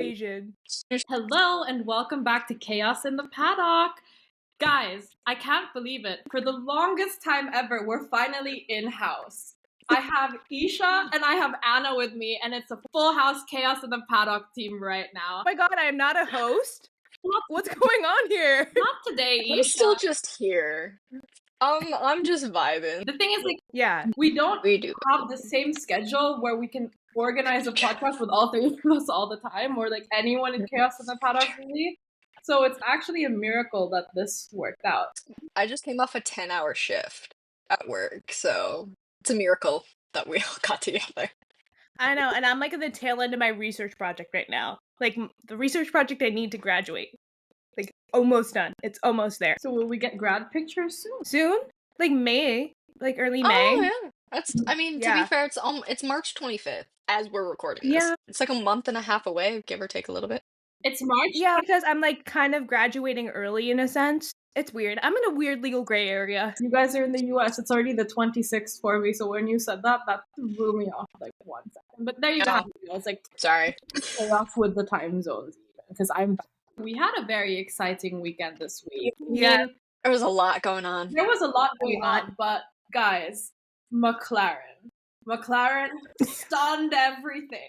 Asian. Hello and welcome back to Chaos in the Paddock. Guys, I can't believe it. For the longest time ever, we're finally in-house. I have Isha and I have Anna with me, and it's a full house Chaos in the Paddock team right now. Oh my god, I am not a host? What's going on here? Not today, Isha. I'm still just here. I'm just vibing. The thing is, like, Yeah. we don't We do. have the same schedule where we can organize a podcast with all three of us all the time, or like anyone in Chaos in the Paddock really. So it's actually a miracle that this worked out. I just came off a 10-hour shift at work, so it's a miracle that we all got together. I know, and I'm like at the tail end of my research project right now. Like, the research project I need to graduate. Like, almost done. It's almost there. So will we get grad pictures soon? Soon? Like May. Like early May. Oh yeah. That's to be fair, it's March 25th as we're recording this. Yeah. It's like a month and a half away, give or take a little bit. It's March? Yeah, because I'm like kind of graduating early in a sense. It's weird. I'm in a weird legal gray area. You guys are in the US. It's already the 26th for me. So when you said that threw me off like 1 second. But there you go. I was like, Sorry. stay off with the time zones because I'm back. We had a very exciting weekend this week. Yeah. There was a lot going on. There was a lot going on, but guys, McLaren stunned everything.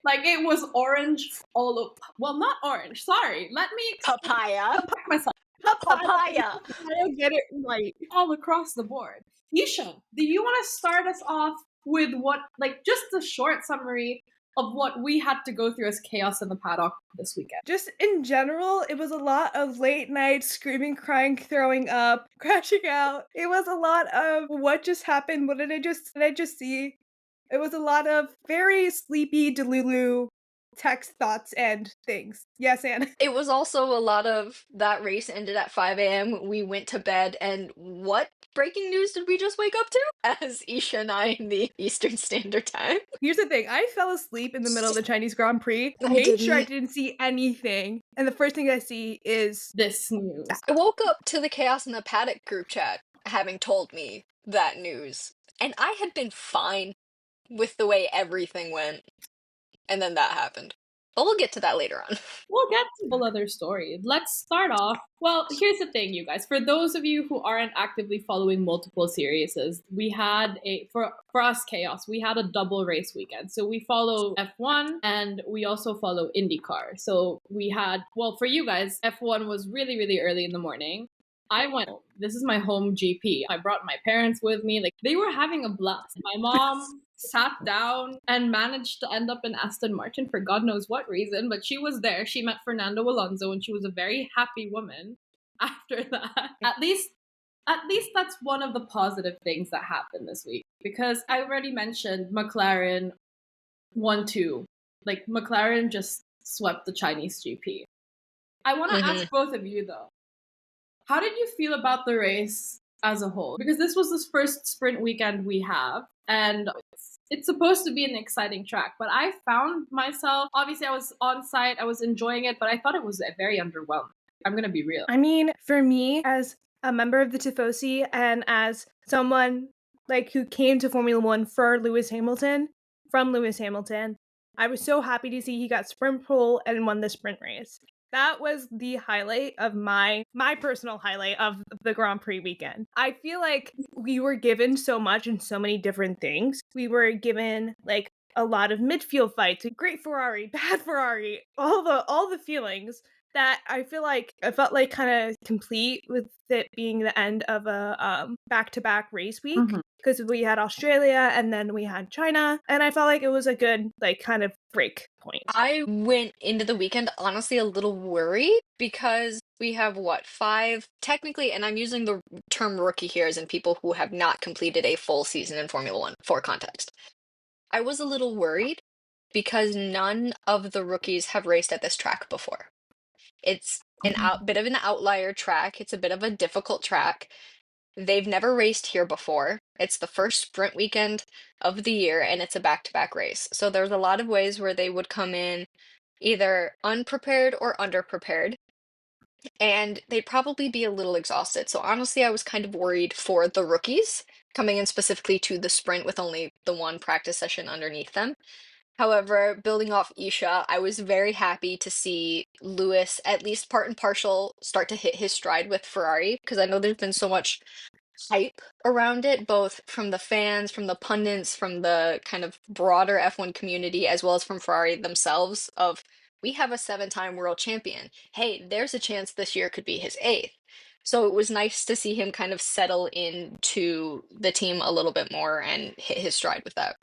Like, it was orange all over. Well, not orange. Sorry. Let me Papaya. correct myself. Papaya. I get it right. All across the board. Isha, do you want to start us off with what, like, just a short summary of what we had to go through as Chaos in the Paddock this weekend? Just in general, it was a lot of late nights, screaming, crying, throwing up, crashing out. It was a lot of what just happened? What did I just see? It was a lot of very sleepy Delulu text thoughts and things. Yes, Anna. It was also a lot of that race ended at 5 a.m. We went to bed, and what breaking news did we just wake up to? As Isha and I in the Eastern Standard Time. Here's the thing. I fell asleep in the middle of the Chinese Grand Prix. I Made sure I didn't. didn't see anything. And the first thing I see is This news. I woke up to the Chaos in the Paddock group chat having told me that news, and I had been fine with the way everything went, and then that happened. But we'll get to that later on. We'll get to a whole other story. Let's start off. Well, here's the thing, you guys. For those of you who aren't actively following multiple series, we had for us Chaos, we had a double race weekend. So we follow F1 and we also follow IndyCar. So we had, well, for you guys, F1 was really, really early in the morning. I went, this is my home GP. I brought my parents with me. Like, they were having a blast. My mom sat down and managed to end up in Aston Martin for God knows what reason, but she was there. She met Fernando Alonso and she was a very happy woman after that. At least that's one of the positive things that happened this week, because I already mentioned McLaren 1-2. Like, McLaren just swept the Chinese GP. I want to ask both of you though, how did you feel about the race as a whole? Because this was the first sprint weekend we have, and it's supposed to be an exciting track, but I found myself, obviously I was on site, I was enjoying it, but I thought it was very underwhelming. I'm going to be real. I mean, for me, as a member of the Tifosi and as someone like who came to Formula One from Lewis Hamilton, I was so happy to see he got sprint pole and won the sprint race. That was the highlight of my personal highlight of the Grand Prix weekend. I feel like we were given so much and so many different things. We were given like a lot of midfield fights, a great Ferrari, bad Ferrari, all the feelings that I felt like kind of complete with it being the end of a back-to-back race week, because we had Australia and then we had China, and I felt like it was a good like kind of break point. I went into the weekend honestly a little worried because we have 5 technically, and I'm using the term rookie here as in people who have not completed a full season in Formula One for context. I was a little worried because none of the rookies have raced at this track before. It's a bit of an outlier track. It's a bit of a difficult track. They've never raced here before. It's the first sprint weekend of the year, and it's a back-to-back race. So there's a lot of ways where they would come in either unprepared or underprepared, and they'd probably be a little exhausted. So honestly, I was kind of worried for the rookies coming in specifically to the sprint with only the one practice session underneath them. However, building off Isha, I was very happy to see Lewis, at least part and partial, start to hit his stride with Ferrari, because I know there's been so much hype around it, both from the fans, from the pundits, from the kind of broader F1 community, as well as from Ferrari themselves, of we have a seven-time world champion. Hey, there's a chance this year could be his eighth. So it was nice to see him kind of settle into the team a little bit more and hit his stride with that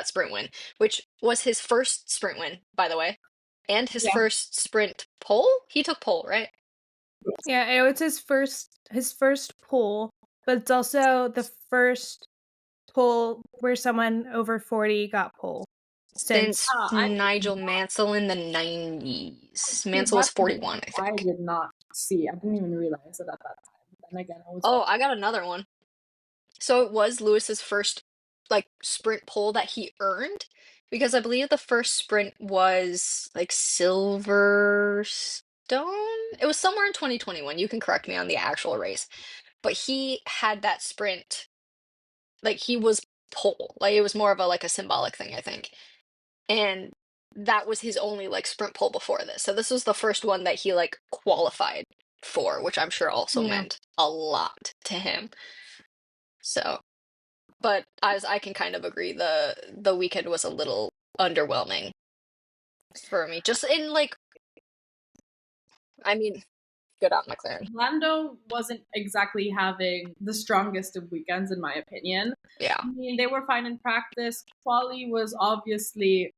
sprint win, which was his first sprint win, by the way, and his Yeah. first sprint pole. He took pole, right? Yeah, it was his first pole, but it's also the first pole where someone over 40 got pole Since I Nigel Mansell in the 90s. Mansell was that's 41, I I think. did not see. I didn't even realize it at that time. And again, I was Oh, I got another one. So it was Lewis's first like sprint pole that he earned, because I believe the first sprint was like Silverstone. It was somewhere in 2021. You can correct me on the actual race. But he had that sprint, like he was pole. Like it was more of a symbolic thing, I think. And that was his only like sprint pole before this. So this was the first one that he like qualified for, which I'm sure also Yeah. meant a lot to him. So, but as I can kind of agree, the weekend was a little underwhelming for me. Just in like, I mean, good on McLaren. Lando wasn't exactly having the strongest of weekends, in my opinion. Yeah. I mean, they were fine in practice. Quali was obviously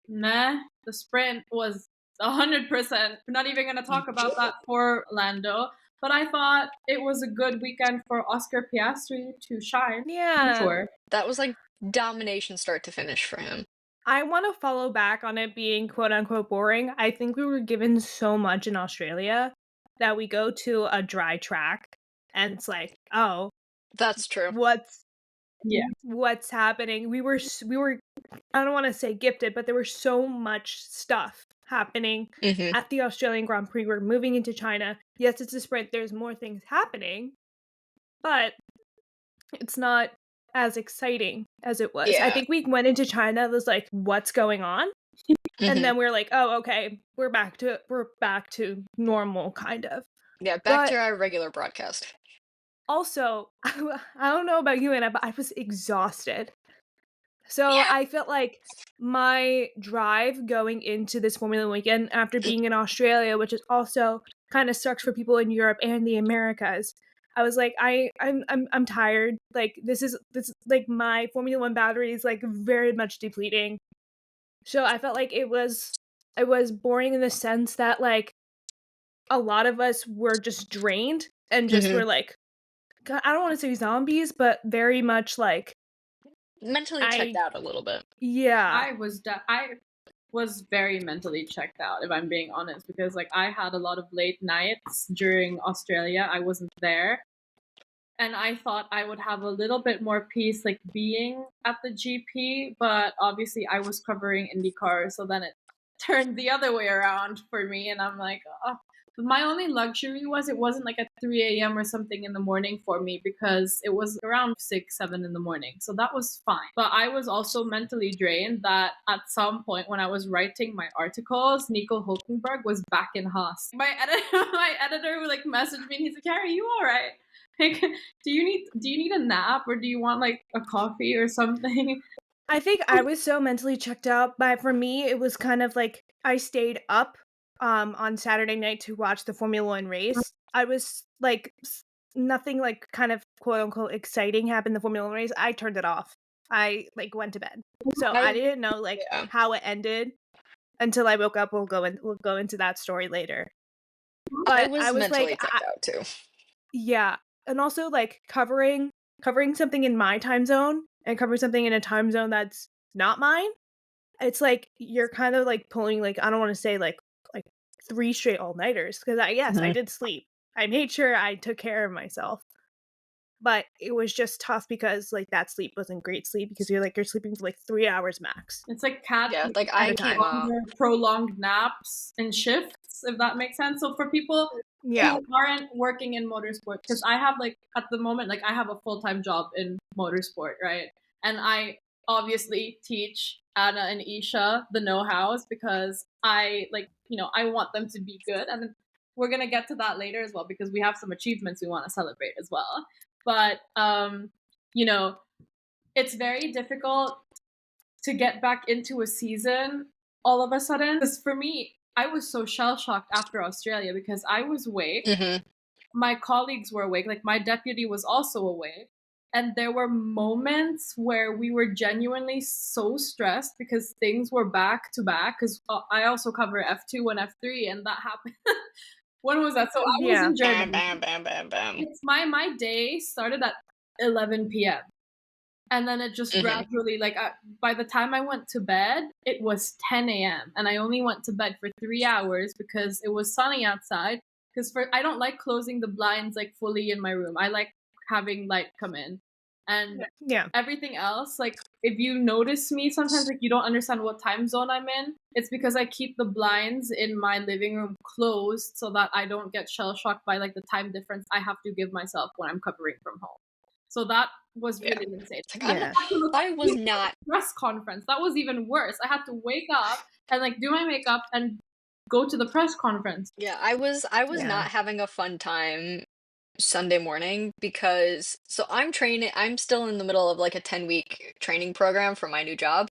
meh. The sprint was 100%. We're not even going to talk about that for Lando. But I thought it was a good weekend for Oscar Piastri to shine. Yeah. For sure. That was like domination start to finish for him. I want to follow back on it being quote unquote boring. I think we were given so much in Australia that we go to a dry track and it's like, oh, That's true. what's happening? We were I don't want to say gifted, but there was so much stuff happening Mhm. at the Australian Grand Prix. We're moving into China. Yes, it's a sprint. There's more things happening, but it's not as exciting as it was. I Yeah. think we went into China, it was like, what's going on? Mhm. And then we're like, oh, okay, we're back to normal, kind of. Yeah, back to But our regular broadcast. also, I don't know about you, Anna, but I was exhausted. So Yeah. I felt like my drive going into this Formula One weekend after being in Australia, which is also kind of sucks for people in Europe and the Americas. I was like, I'm tired. Like this is like my Formula One battery is like very much depleting. So I felt like it was boring in the sense that like a lot of us were just drained and just were like, I don't want to say zombies, but very much like Mentally checked out a little bit. Yeah. I was very mentally checked out, if I'm being honest, because like I had a lot of late nights during Australia. I wasn't there. And I thought I would have a little bit more peace like being at the GP, but obviously I was covering IndyCar, so then it turned the other way around for me, and I'm like, oh. My only luxury was it wasn't like at 3 a.m. or something in the morning for me, because it was around 6, 7 in the morning. So that was fine. But I was also mentally drained that at some point when I was writing my articles, Nico Hulkenberg was back in Haas. My editor would like message me and he's like, Harry, you all right? Like, do you need a nap, or do you want like a coffee or something? I think I was so mentally checked out, but for me it was kind of like I stayed up on Saturday night to watch the Formula One race. I was like nothing like kind of quote unquote exciting happened in the Formula One race. I turned it off. I like went to bed. So I didn't know like how it ended until I woke up. We'll go into that story later. But I was mentally checked out too. Yeah. And also like covering something in my time zone and covering something in a time zone that's not mine. It's like you're kind of like pulling like I don't want to say like 3 straight all-nighters because I did sleep. I made sure I took care of myself. But it was just tough because like that sleep wasn't great sleep because you're sleeping for like 3 hours max. It's like cat like I came prolonged naps and shifts, if that makes sense. So for people who aren't working in motorsport, because I have like at the moment like I have a full-time job in motorsport, right? And I obviously teach Anna and Isha the know-hows because I want them to be good, and we're gonna get to that later as well because we have some achievements we want to celebrate as well. But it's very difficult to get back into a season all of a sudden. Because for me, I was so shell-shocked after Australia because I was awake. Mm-hmm. My colleagues were awake. Like, my deputy was also awake. And there were moments where we were genuinely so stressed because things were back to back. Because I also cover F2 and F3, and that happened. When was that? So I was in Bam, Germany. bam, bam, bam, bam. It's my day started at 11 p.m. And then it just gradually, like, by the time I went to bed, it was 10 a.m. And I only went to bed for 3 hours because it was sunny outside. Because I don't like closing the blinds, like, fully in my room. I like having light come in. And everything else, like, if you notice me sometimes, like, you don't understand what time zone I'm in, it's because I keep the blinds in my living room closed so that I don't get shell-shocked by, like, the time difference I have to give myself when I'm covering from home. So that was really insane. I was not. Press conference. That was even worse. I had to wake up and, like, do my makeup and go to the press conference. Yeah, I was not having a fun time Sunday morning because I'm still in the middle of like a 10-week training program for my new job,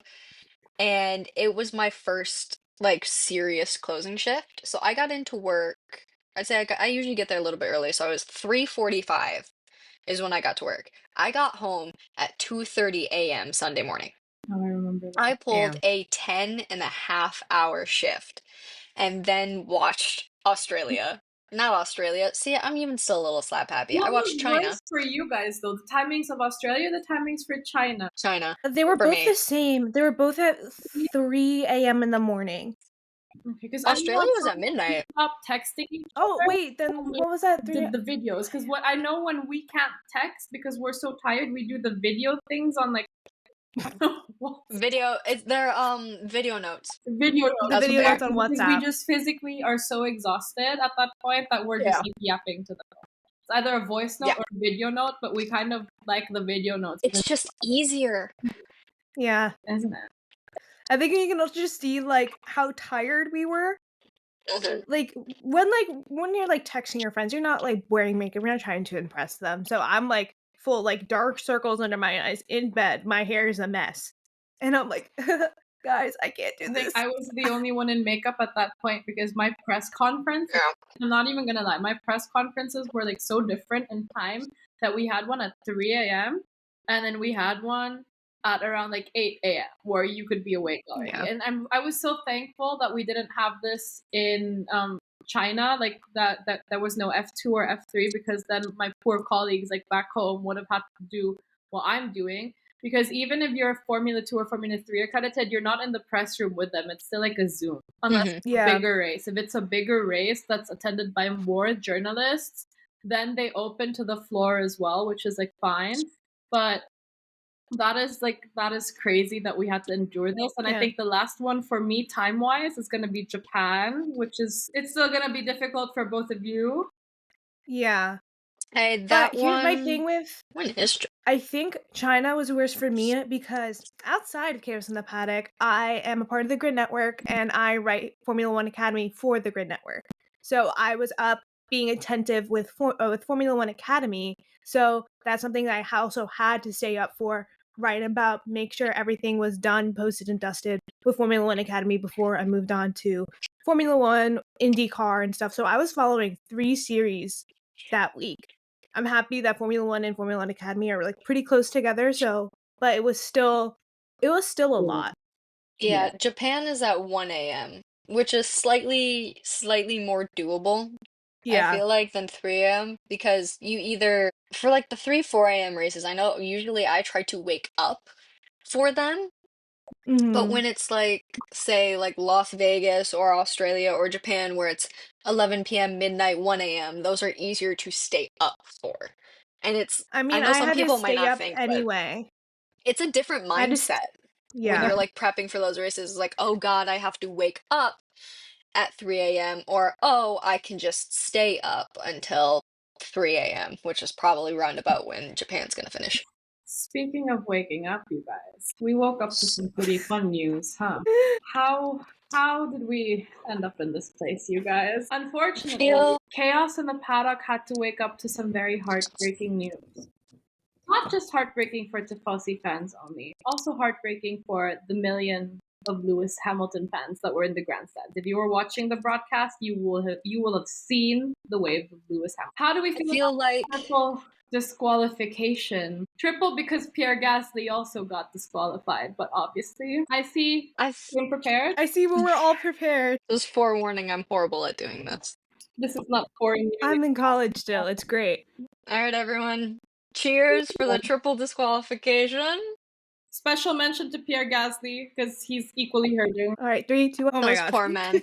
and it was my first like serious closing shift. So I got into work. I'd say I usually get there a little bit early, so I was 3:45 is when I got to work. I got home at 2:30 a.m. Sunday morning. Oh, I remember that. I pulled a 10.5-hour shift and then watched Australia. Not Australia. See, I'm even still a little slap happy. I watched China. What was worse for you guys, though? The timings of Australia, the timings for China? China. They were both the same. They were both at 3 a.m. in the morning. Okay, because Australia was at midnight. Stop texting each Oh, other. wait, then what was that? Did the videos, because what I know when we can't text because we're so tired, we do the video things on, like, video. It's their video notes. Video notes. The video notes on Because WhatsApp. we just physically are so exhausted at that point that we're just like yapping to them. It's either a voice note or a video note, but we kind of like the video notes. It's just easier. Yeah. Isn't it? I think you can also just see like how tired we were. Like when you're like texting your friends, you're not like wearing makeup, you're not trying to impress them. So I'm like full like dark circles under my eyes in bed, my hair is a mess. And I'm like, guys, I can't do this. I was the only one in makeup at that point because my press conference, I'm not even gonna lie, my press conferences were like so different in time that we had one at 3 a.m. and then we had one at around like 8 a.m. where you could be awake already. Yeah. And I was so thankful that we didn't have this in China, like that there was no F2 or F3, because then my poor colleagues like back home would have had to do what I'm doing. Because even if you're Formula 2 or Formula 3 accredited, you're not in the press room with them. It's still like a Zoom. Unless it's a bigger race. If it's a bigger race that's attended by more journalists, then they open to the floor as well, which is like fine. But that is crazy that we had to endure this. And I think the last one for me time-wise is going to be Japan, which is, it's still going to be difficult for both of you. Yeah. Hey, but here's my thing with when is I think China was worse for me because outside of Chaos in the Paddock, I am a part of the Grid Network and I write Formula One Academy for the Grid Network. So I was up being attentive with Formula One Academy. So that's something that I also had to stay up for, write about, make sure everything was done, posted, and dusted with Formula One Academy before I moved on to Formula One, IndyCar, and stuff. So I was following 3 series that week. I'm happy that Formula One and Formula One Academy are like pretty close together. So, but it was still a lot. Yeah, Japan is at 1 a.m., which is slightly more doable. I feel like than 3 a.m. because you either for like the 3-4 a.m. races, I know usually I try to wake up for them. But when it's like, say, like Las Vegas or Australia or Japan, where it's 11 p.m., midnight, 1 a.m., those are easier to stay up for. And it's, I mean, know I some had people to might stay not up think, anyway. But it's a different mindset when you're like prepping for those races. Like, oh God, I have to wake up at 3 a.m. or, oh, I can just stay up until 3 a.m., which is probably roundabout when Japan's going to finish. Speaking of waking up, you guys, we woke up to some pretty fun news, huh? How did we end up in this place, you guys? Unfortunately, Chaos in the Paddock had to wake up to some very heartbreaking news. Not just heartbreaking for Tifosi fans only, also heartbreaking for the million of Lewis Hamilton fans that were in the grandstand. If you were watching the broadcast, you will have seen the wave of Lewis Hamilton. How do we feel about triple disqualification? Triple because Pierre Gasly also got disqualified, but obviously I see I'm prepared. I see we're all prepared. Just forewarning, I'm horrible at doing this. This is not boring. I'm in college still. It's great. All right, everyone. Cheers for the triple disqualification. Special mention to Pierre Gasly because he's equally hurting. All right, 3, 2, 1. Oh my Those god. poor men.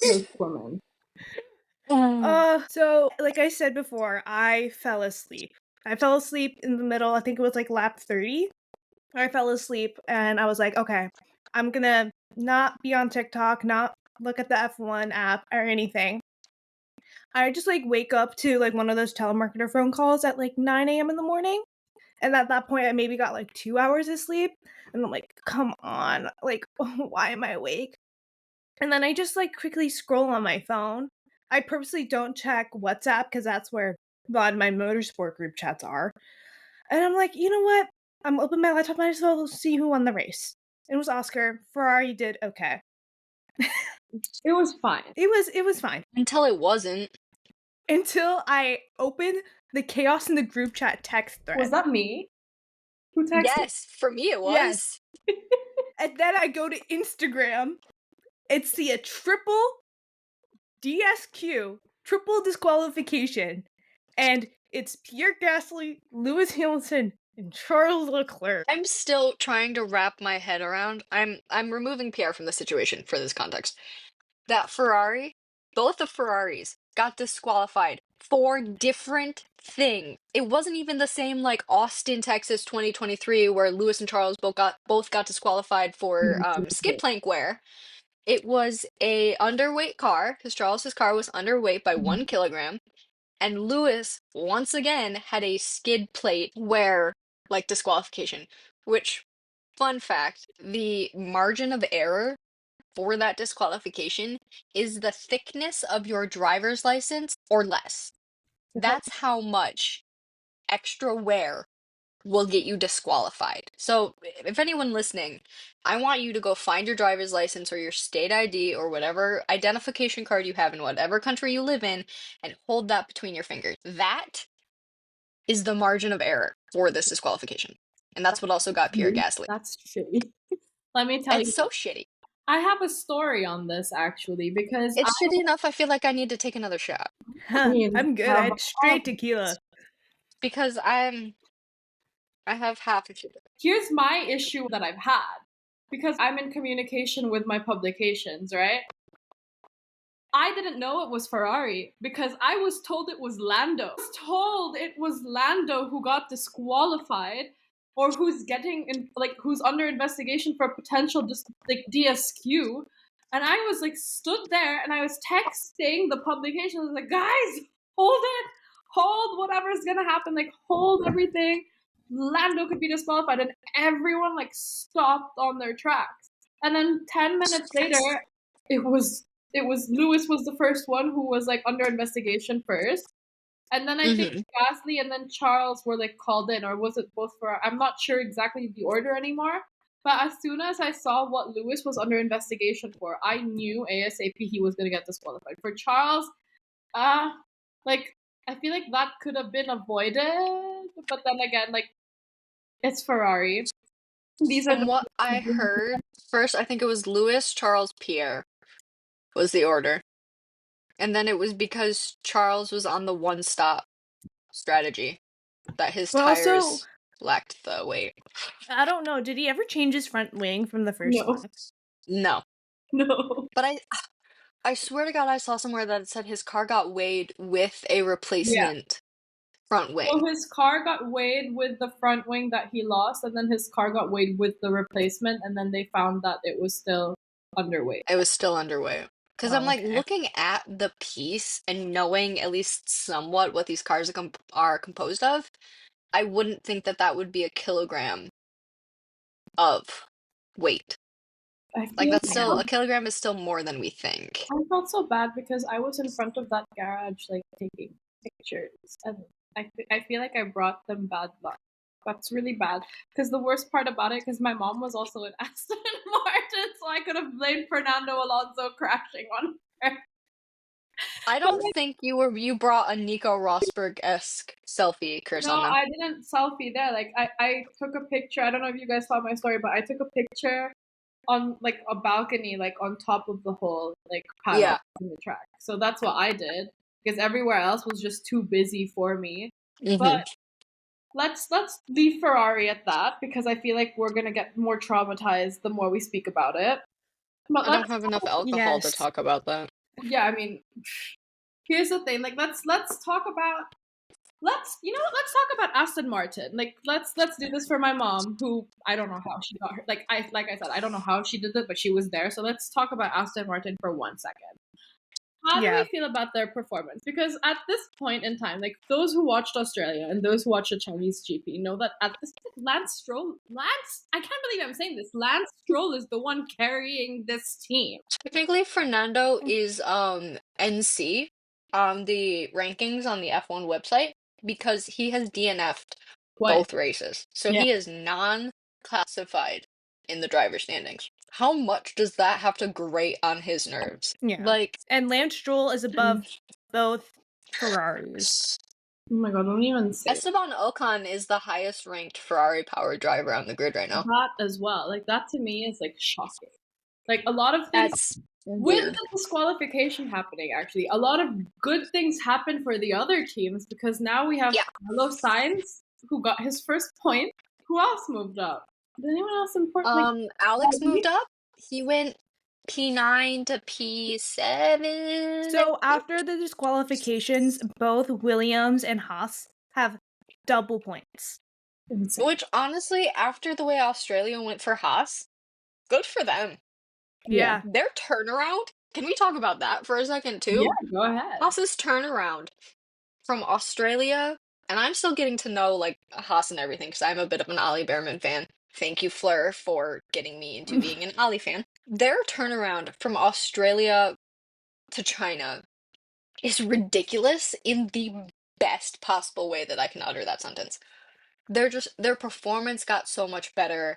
Those poor men. So like I said before, I fell asleep. I fell asleep in the middle. I think it was like lap 30. I fell asleep and I was like, okay, I'm gonna not be on TikTok, not look at the F1 app or anything. I just like wake up to like one of those telemarketer phone calls at like 9 a.m. in the morning. And at that point, I maybe got like 2 hours of sleep. And I'm like, come on, like, why am I awake? And then I just like quickly scroll on my phone. I purposely don't check WhatsApp because that's where a lot of my motorsport group chats are. And I'm like, you know what? I'm opening my laptop, might as well see who won the race. It was Oscar. Ferrari did okay. It was fine. It was fine. Until it wasn't. Until I opened the Chaos in the group chat text thread. Was that me? Who texted? Yes, for me it was. Yes. And then I go to Instagram and see a triple DSQ, triple disqualification. And it's Pierre Gasly, Lewis Hamilton, and Charles Leclerc. I'm still trying to wrap my head around. I'm removing Pierre from the situation for this context. That Ferrari, both the Ferraris got disqualified for different things. It wasn't even the same like Austin, Texas 2023 where Lewis and Charles both got disqualified for skid plank wear. It was a underweight car because Charles's car was underweight by 1 kilogram. And Lewis, once again, had a skid plate wear like disqualification, which, fun fact, the margin of error for that disqualification is the thickness of your driver's license or less. That's how much extra wear will get you disqualified. So if anyone listening, I want you to go find your driver's license or your state ID or whatever identification card you have in whatever country you live in and hold that between your fingers. That is the margin of error for this disqualification. And that's what also got Pierre Gasly. That's shitty. Let me tell you. It's so shitty. I have a story on this actually because it's shitty enough I feel like I need to take another shot. I'm good. I had straight tequila. Because I have half a shot. Here's my issue that I've had. Because I'm in communication with my publications, right? I didn't know it was Ferrari because I was told it was Lando. I was told it was Lando who got disqualified or who's who's under investigation for potential DSQ. And I was like stood there and I was texting the publication. I was like, guys, hold it. Hold whatever's gonna happen. Like, hold everything. Lando could be disqualified. And everyone like stopped on their tracks. And then 10 minutes later, it was Lewis was the first one who was like under investigation first. And then I think Gasly and then Charles were like called in, or was it both for? I'm not sure exactly the order anymore. But as soon as I saw what Lewis was under investigation for, I knew ASAP he was going to get disqualified. For Charles, like I feel like that could have been avoided. But then again, like it's Ferrari. These are From what I heard, first I think it was Lewis, Charles, Pierre was the order. And then it was because Charles was on the one-stop strategy that his tires lacked the weight. I don't know. Did he ever change his front wing from the first lap? No. No. But I swear to God I saw somewhere that it said his car got weighed with a replacement front wing. So his car got weighed with the front wing that he lost, and then his car got weighed with the replacement, and then they found that it was still underweight. It was still underweight. Because I'm like looking at the piece and knowing at least somewhat what these cars are composed of, I wouldn't think that that would be a kilogram of weight. I Like, feel that's still, a kilogram is still more than we think. I felt so bad because I was in front of that garage, like taking pictures, and I feel like I brought them bad luck. That's really bad. Because the worst part about it, because my mom was also in Aston Martin, so I could have blamed Fernando Alonso crashing on her. I But don't think you brought a Nico Rosberg-esque selfie, curse no, on them. I didn't selfie there. Like I took a picture. I don't know if you guys saw my story, but I took a picture on like a balcony, like on top of the whole like paddock Yeah. in the track. So that's what I did because everywhere else was just too busy for me. Mhm. But let's leave Ferrari at that because I feel like we're gonna get more traumatized the more we speak about it. But I don't have enough alcohol to Yes. talk about that. yeah, I mean, here's the thing. Like let's talk about let's talk about Aston Martin. Like let's do this for my mom, who I don't know how she got her. Like I said, I don't know how she did it, but she was there. So let's talk about Aston Martin for 1 second. How do we feel about their performance? Because at this point in time, like those who watched Australia and those who watched the Chinese GP know that at this point, I can't believe I'm saying this. Lance Stroll is the one carrying this team. Technically, Fernando is NC on the rankings on the F1 website because he has DNF'd both races. So Yeah. he is non-classified in the driver standings. How much does that have to grate on his nerves? Yeah. Like, And Lance Stroll is above both Ferraris. Oh my god, don't even say Esteban Ocon is the highest ranked Ferrari powered driver on the grid right now. that as well. Like that to me is like shocking. Like a lot of things That's with weird. the disqualification happening, actually, a lot of good things happen for the other teams because now we have Carlos Sainz who got his first point. Who else moved up? Did anyone else important? Alex moved up. He went P9 to P7. So after the disqualifications, both Williams and Haas have double points. Which, honestly, after the way Australia went for Haas, good for them. Yeah. Their turnaround, can we talk about that for a second, too? Yeah, go ahead. Haas's turnaround from Australia, and I'm still getting to know, like, Haas and everything, because I'm a bit of an Ollie Behrman fan. Thank you, Fleur, for getting me into being an Ollie fan. Their turnaround from Australia to China is ridiculous in the best possible way that I can utter that sentence. Their performance got so much better.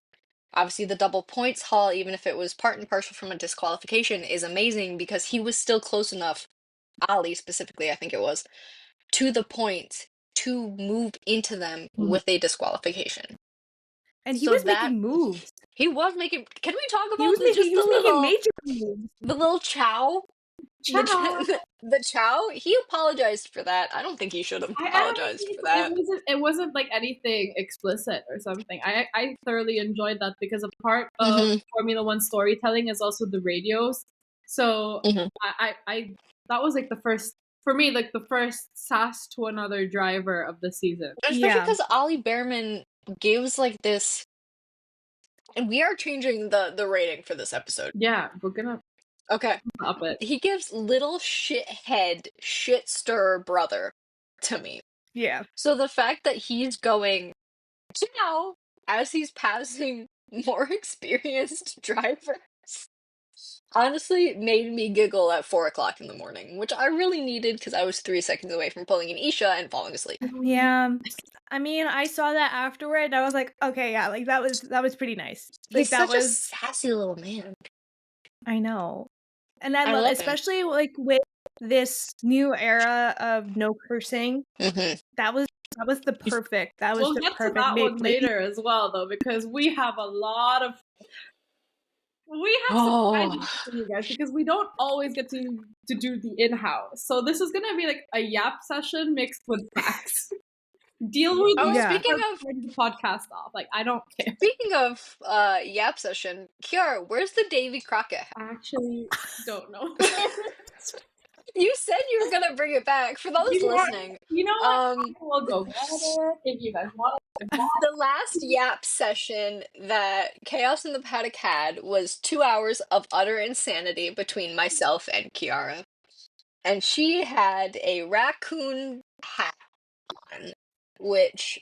Obviously, the double points haul, even if it was part and partial from a disqualification, is amazing because he was still close enough, Ali specifically, I think it was, to the point to move into them with a disqualification. And he was making moves. He was making. Can we talk about He was making major moves. The little Chow? The Chow? He apologized for that. I don't think he should have apologized for that. It wasn't like anything explicit or something. I thoroughly enjoyed that because a part of Formula One storytelling is also the radios. So I that was like the first, for me, like the first sass to another driver of the season. Especially because Ollie Behrman gives like this, and we are changing the rating for this episode. Yeah, we're gonna up it. He gives little shithead, shit stir brother to me. Yeah. So the fact that he's going now as he's passing more experienced drivers honestly made me giggle at 4 o'clock in the morning, which I really needed because I was 3 seconds away from pulling an Isha and falling asleep. Yeah. I mean, I saw that afterward and I was like, okay, yeah, like that was pretty nice. Like He's such a sassy little man. I know. And I love especially like with this new era of no cursing. That was the perfect. We'll get to that one later as well, though, because we have a lot of some for you guys because we don't always get to do the in-house. So this is gonna be like a yap session mixed with facts. Deal with speaking of the podcast off, like I don't care. Speaking of yap session, Kiara, where's the Davy Crockett hat? I actually don't know. You said you were gonna bring it back. For those listening, you know what? We'll go get it if you guys want it. The last yap session that Chaos in the Paddock had was 2 hours of utter insanity between myself and Kiara. And she had a raccoon hat on, which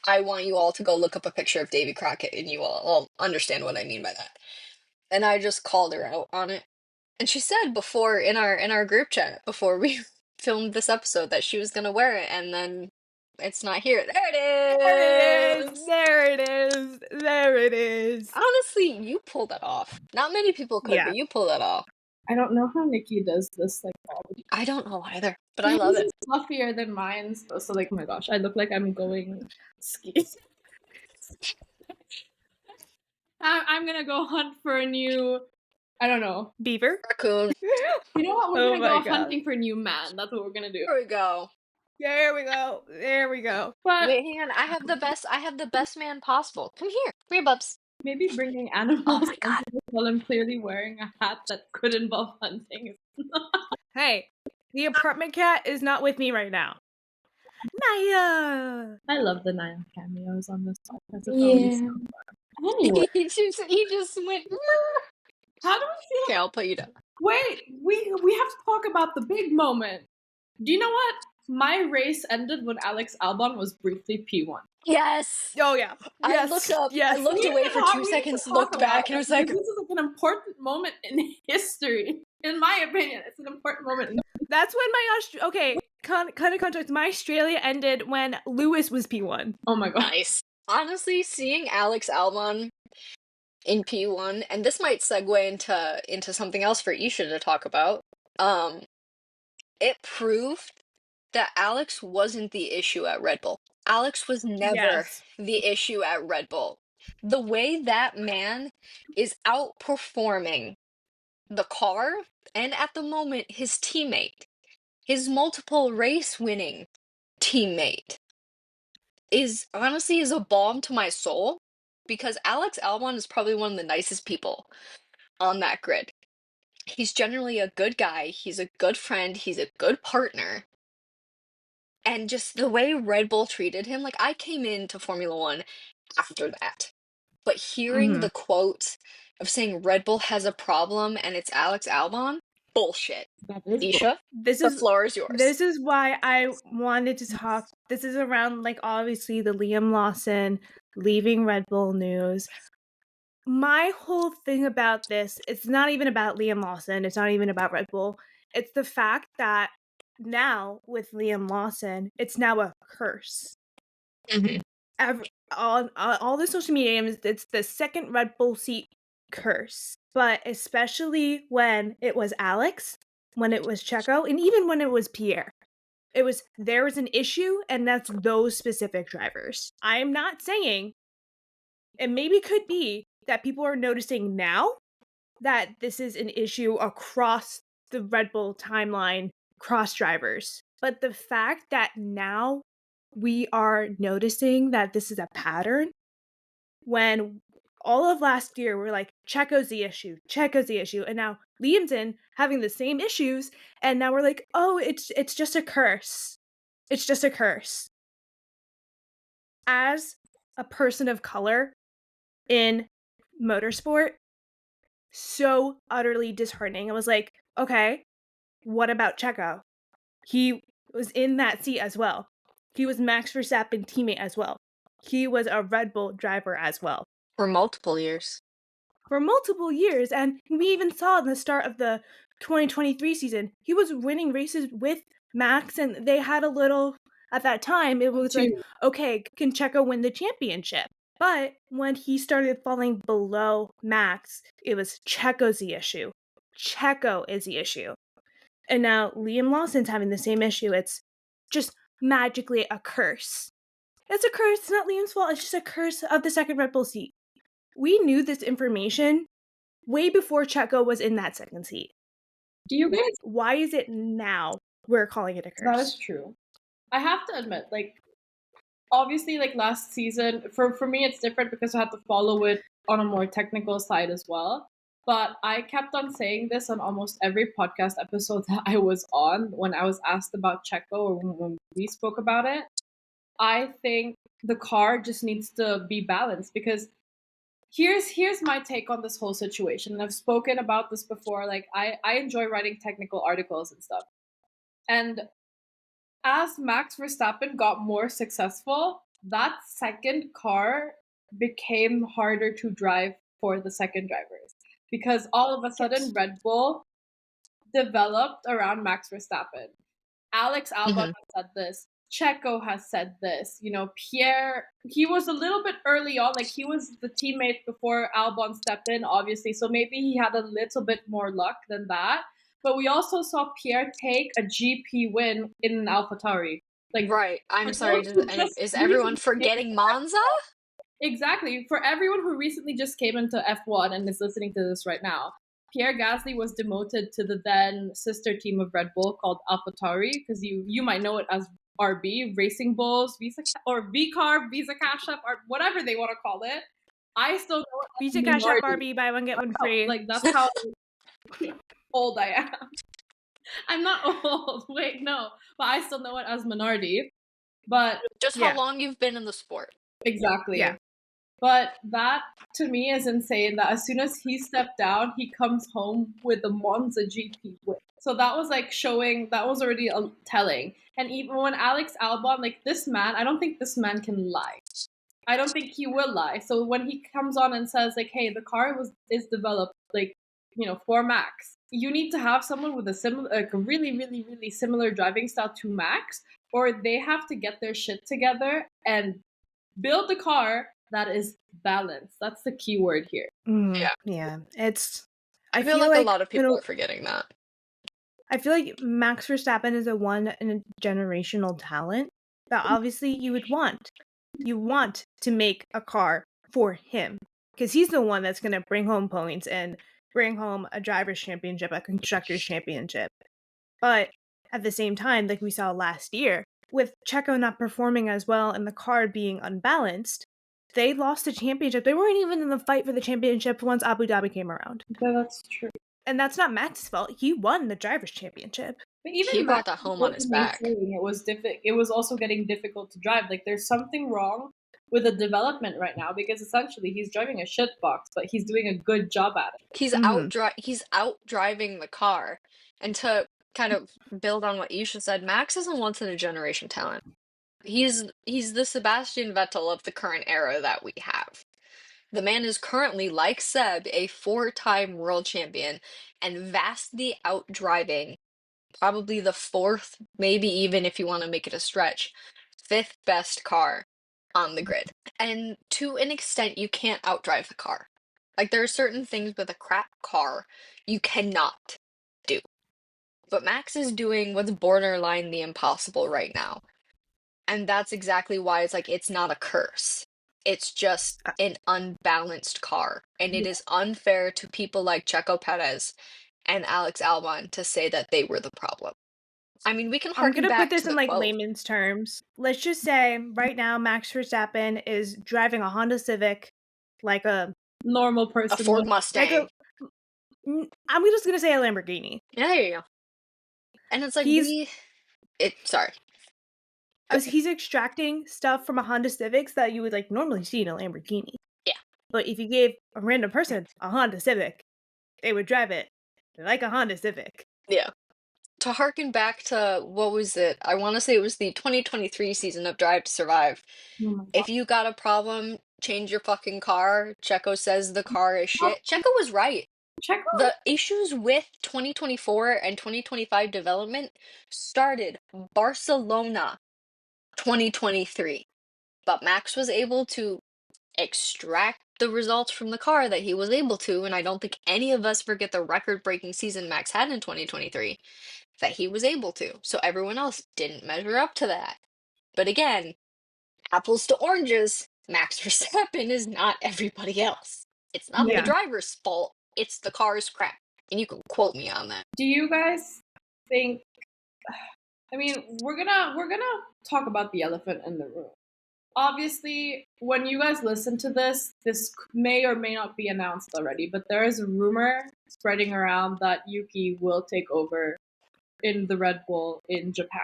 I want you all to go look up a picture of Davy Crockett, and you all understand what I mean by that. And I just called her out on it. And she said before in our group chat before we filmed this episode that she was gonna wear it, and then it's not here. There There it it is. is. There it is. There it is. Honestly, you pulled that off. Not many people could, Yeah. but you pulled that off. I don't know how Nikki does this like all the time. I don't know either, but I love Yours it. is fluffier than mine, so like, oh my gosh, I look like I'm going skiing. I'm gonna go hunt for a new, I don't know. Beaver. Raccoon. You know what? We're Oh gonna my go God. hunting for a new man. That's what we're gonna do. There we go. There we go. There we go. But Wait, hang on. I have the best man possible. Come here. Come here, Bubs. maybe bringing animals Oh my God. while I'm clearly wearing a hat that could involve hunting. Hey, the apartment cat is not with me right now. Naya. I love the Nile cameos on this podcast. It's Yeah. always so fun. Anyway, he just went. how do we feel? Okay, I'll put you down. Wait, we have to talk about the big moment. Do you know what? My race ended when Alex Albon was briefly P1. Yes. Oh yeah. I looked up. Yes. I looked away for 2 seconds, looked back, and I was like, this is like an important moment in history. In my opinion, it's an important moment. That's when my okay. Kind of context. My Australia ended when Lewis was P1. Oh my god. nice. Honestly, seeing Alex Albon in P1, and this might segue into something else for Isha to talk about. It proved that Alex wasn't the issue at Red Bull. Alex was never Yes. the issue at Red Bull. The way that man is outperforming the car and at the moment his teammate, his multiple race winning teammate, is honestly a balm to my soul, because Alex Albon is probably one of the nicest people on that grid. He's generally a good guy, he's a good friend, he's a good partner. And just the way Red Bull treated him, like, I came into Formula One after that. But hearing the quote of saying Red Bull has a problem and it's Alex Albon, bullshit. That is Isha, This the is floor is yours. This is why I wanted to talk. This is around, like, obviously the Liam Lawson leaving Red Bull news. My whole thing about this, it's not even about Liam Lawson. It's not even about Red Bull. It's the fact that now with Liam Lawson, it's now a curse. Mhm. On all the social media, it's the second Red Bull seat curse. But especially when it was Alex, when it was Checo, and even when it was Pierre. There was an issue, and that's those specific drivers. I'm not saying, and maybe could be, that people are noticing now that this is an issue across the Red Bull timeline, cross drivers. But the fact that now we are noticing that this is a pattern, when all of last year we're like, Checo's the issue, and now Liam's in having the same issues, and now we're like, oh, it's just a curse. It's just a curse. As a person of color in motorsport, so utterly disheartening. I was like, okay, what about Checo? He was in that seat as well. He was Max Verstappen teammate as well. He was a Red Bull driver as well. For multiple years. For multiple years, and we even saw in the start of the 2023 season, he was winning races with Max, and they had a little, at that time, it was like, okay, can Checo win the championship? But when he started falling below Max, it was Checo's the issue. Checo is the issue. And now Liam Lawson's having the same issue. It's just magically a curse. It's a curse. It's not Liam's fault. It's just a curse of the second Red Bull seat. We knew this information way before Checo was in that second seat. Do you guys? Why is it now we're calling it a curse? That is true. I have to admit, like, obviously, like, last season, for me it's different because I had to follow it on a more technical side as well. But I kept on saying this on almost every podcast episode that I was on when I was asked about Checo or when we spoke about it. I think the car just needs to be balanced, because here's my take on this whole situation. And I've spoken about this before. Like, I enjoy writing technical articles and stuff. And as Max Verstappen got more successful, that second car became harder to drive for the second drivers because all of a sudden Red Bull developed around Max Verstappen. Alex Albon has said this. Checo has said this. You know, Pierre, he was a little bit early on. Like, he was the teammate before Albon stepped in, obviously. So maybe he had a little bit more luck than that. But we also saw Pierre take a GP win in AlphaTauri. Like, right. I'm sorry. Is everyone recently forgetting Monza? Exactly. For everyone who recently just came into F1 and is listening to this right now, Pierre Gasly was demoted to the then sister team of Red Bull called AlphaTauri, because you might know it as RB, Racing Bulls, Visa or VCAR, Visa Cash App, or whatever they want to call it. I still know it as Visa Cash App Minardi. RB, buy one get one free. Like, that's how old I am. I'm not old. Wait, no. But I still know it as Minardi. But just how long you've been in the sport. Exactly. Yeah. But that, to me, is insane that as soon as he stepped down, he comes home with the Monza GP win. So that was like showing, that was already telling. And even when Alex Albon, like, this man, I don't think this man can lie. I don't think he will lie. So when he comes on and says, like, hey, the car is developed, like, you know, for Max, you need to have someone with a similar, like, a really, really, really similar driving style to Max, or they have to get their shit together and build the car that is balanced. That's the key word here. Yeah. It's. I feel like a lot of people are forgetting that. I feel like Max Verstappen is a one in a generational talent that obviously you would want. You want to make a car for him because he's the one that's going to bring home points and bring home a driver's championship, a constructor's championship. But at the same time, like we saw last year, with Checo not performing as well and the car being unbalanced, they lost the championship. They weren't even in the fight for the championship once Abu Dhabi came around. Yeah, that's true. And that's not Max's fault. He won the driver's championship. But even he brought that home on his back. It was also getting difficult to drive. Like, there's something wrong with the development right now because essentially he's driving a shit box, but he's doing a good job at it. He's out driving the car. And to kind of build on what Isha said, Max is a once in a generation talent. He's the Sebastian Vettel of the current era that we have. The man is currently, like Seb, a 4-time world champion and vastly outdriving probably the 4th, maybe even if you want to make it a stretch, 5th best car on the grid. And to an extent, you can't outdrive the car. Like, there are certain things with a crap car you cannot do. But Max is doing what's borderline the impossible right now. And that's exactly why it's like, it's not a curse. It's just an unbalanced car. And it is unfair to people like Checo Perez and Alex Albon to say that they were the problem. I mean, we can harken back to I'm going to put this in, like, quote. layman's terms. Let's just say, right now, Max Verstappen is driving a Honda Civic like a normal person. A Ford Mustang. I'm just going to say a Lamborghini. Yeah, there you go. And it's like, he's extracting stuff from a Honda Civics that you would, like, normally see in a Lamborghini. Yeah. But if you gave a random person a Honda Civic, they would drive it like a Honda Civic. Yeah. To harken back to, what was it? I want to say it was the 2023 season of Drive to Survive. If you got a problem, change your fucking car. Checo says the car is shit. Checo was right. The issues with 2024 and 2025 development started Barcelona 2023. But Max was able to extract the results from the car that he was able to, and I don't think any of us forget the record-breaking season Max had in 2023 that he was able to. So everyone else didn't measure up to that. But again, apples to oranges, Max Verstappen is not everybody else. It's not the driver's fault. It's the car's crap. And you can quote me on that. Do you guys think, I mean, we're gonna talk about the elephant in the room. Obviously, when you guys listen to this may or may not be announced already, but there is a rumor spreading around that Yuki will take over in the Red Bull in Japan.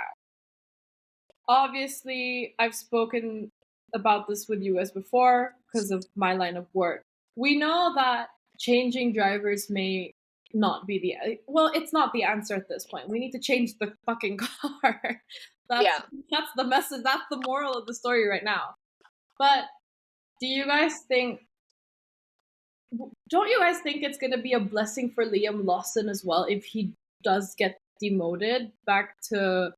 Obviously, I've spoken about this with you guys before because of my line of work. We know that changing drivers may not be it's not the answer at this point. We need to change the fucking car. That's the message. That's the moral of the story right now. But don't you guys think it's going to be a blessing for Liam Lawson as well if he does get demoted back to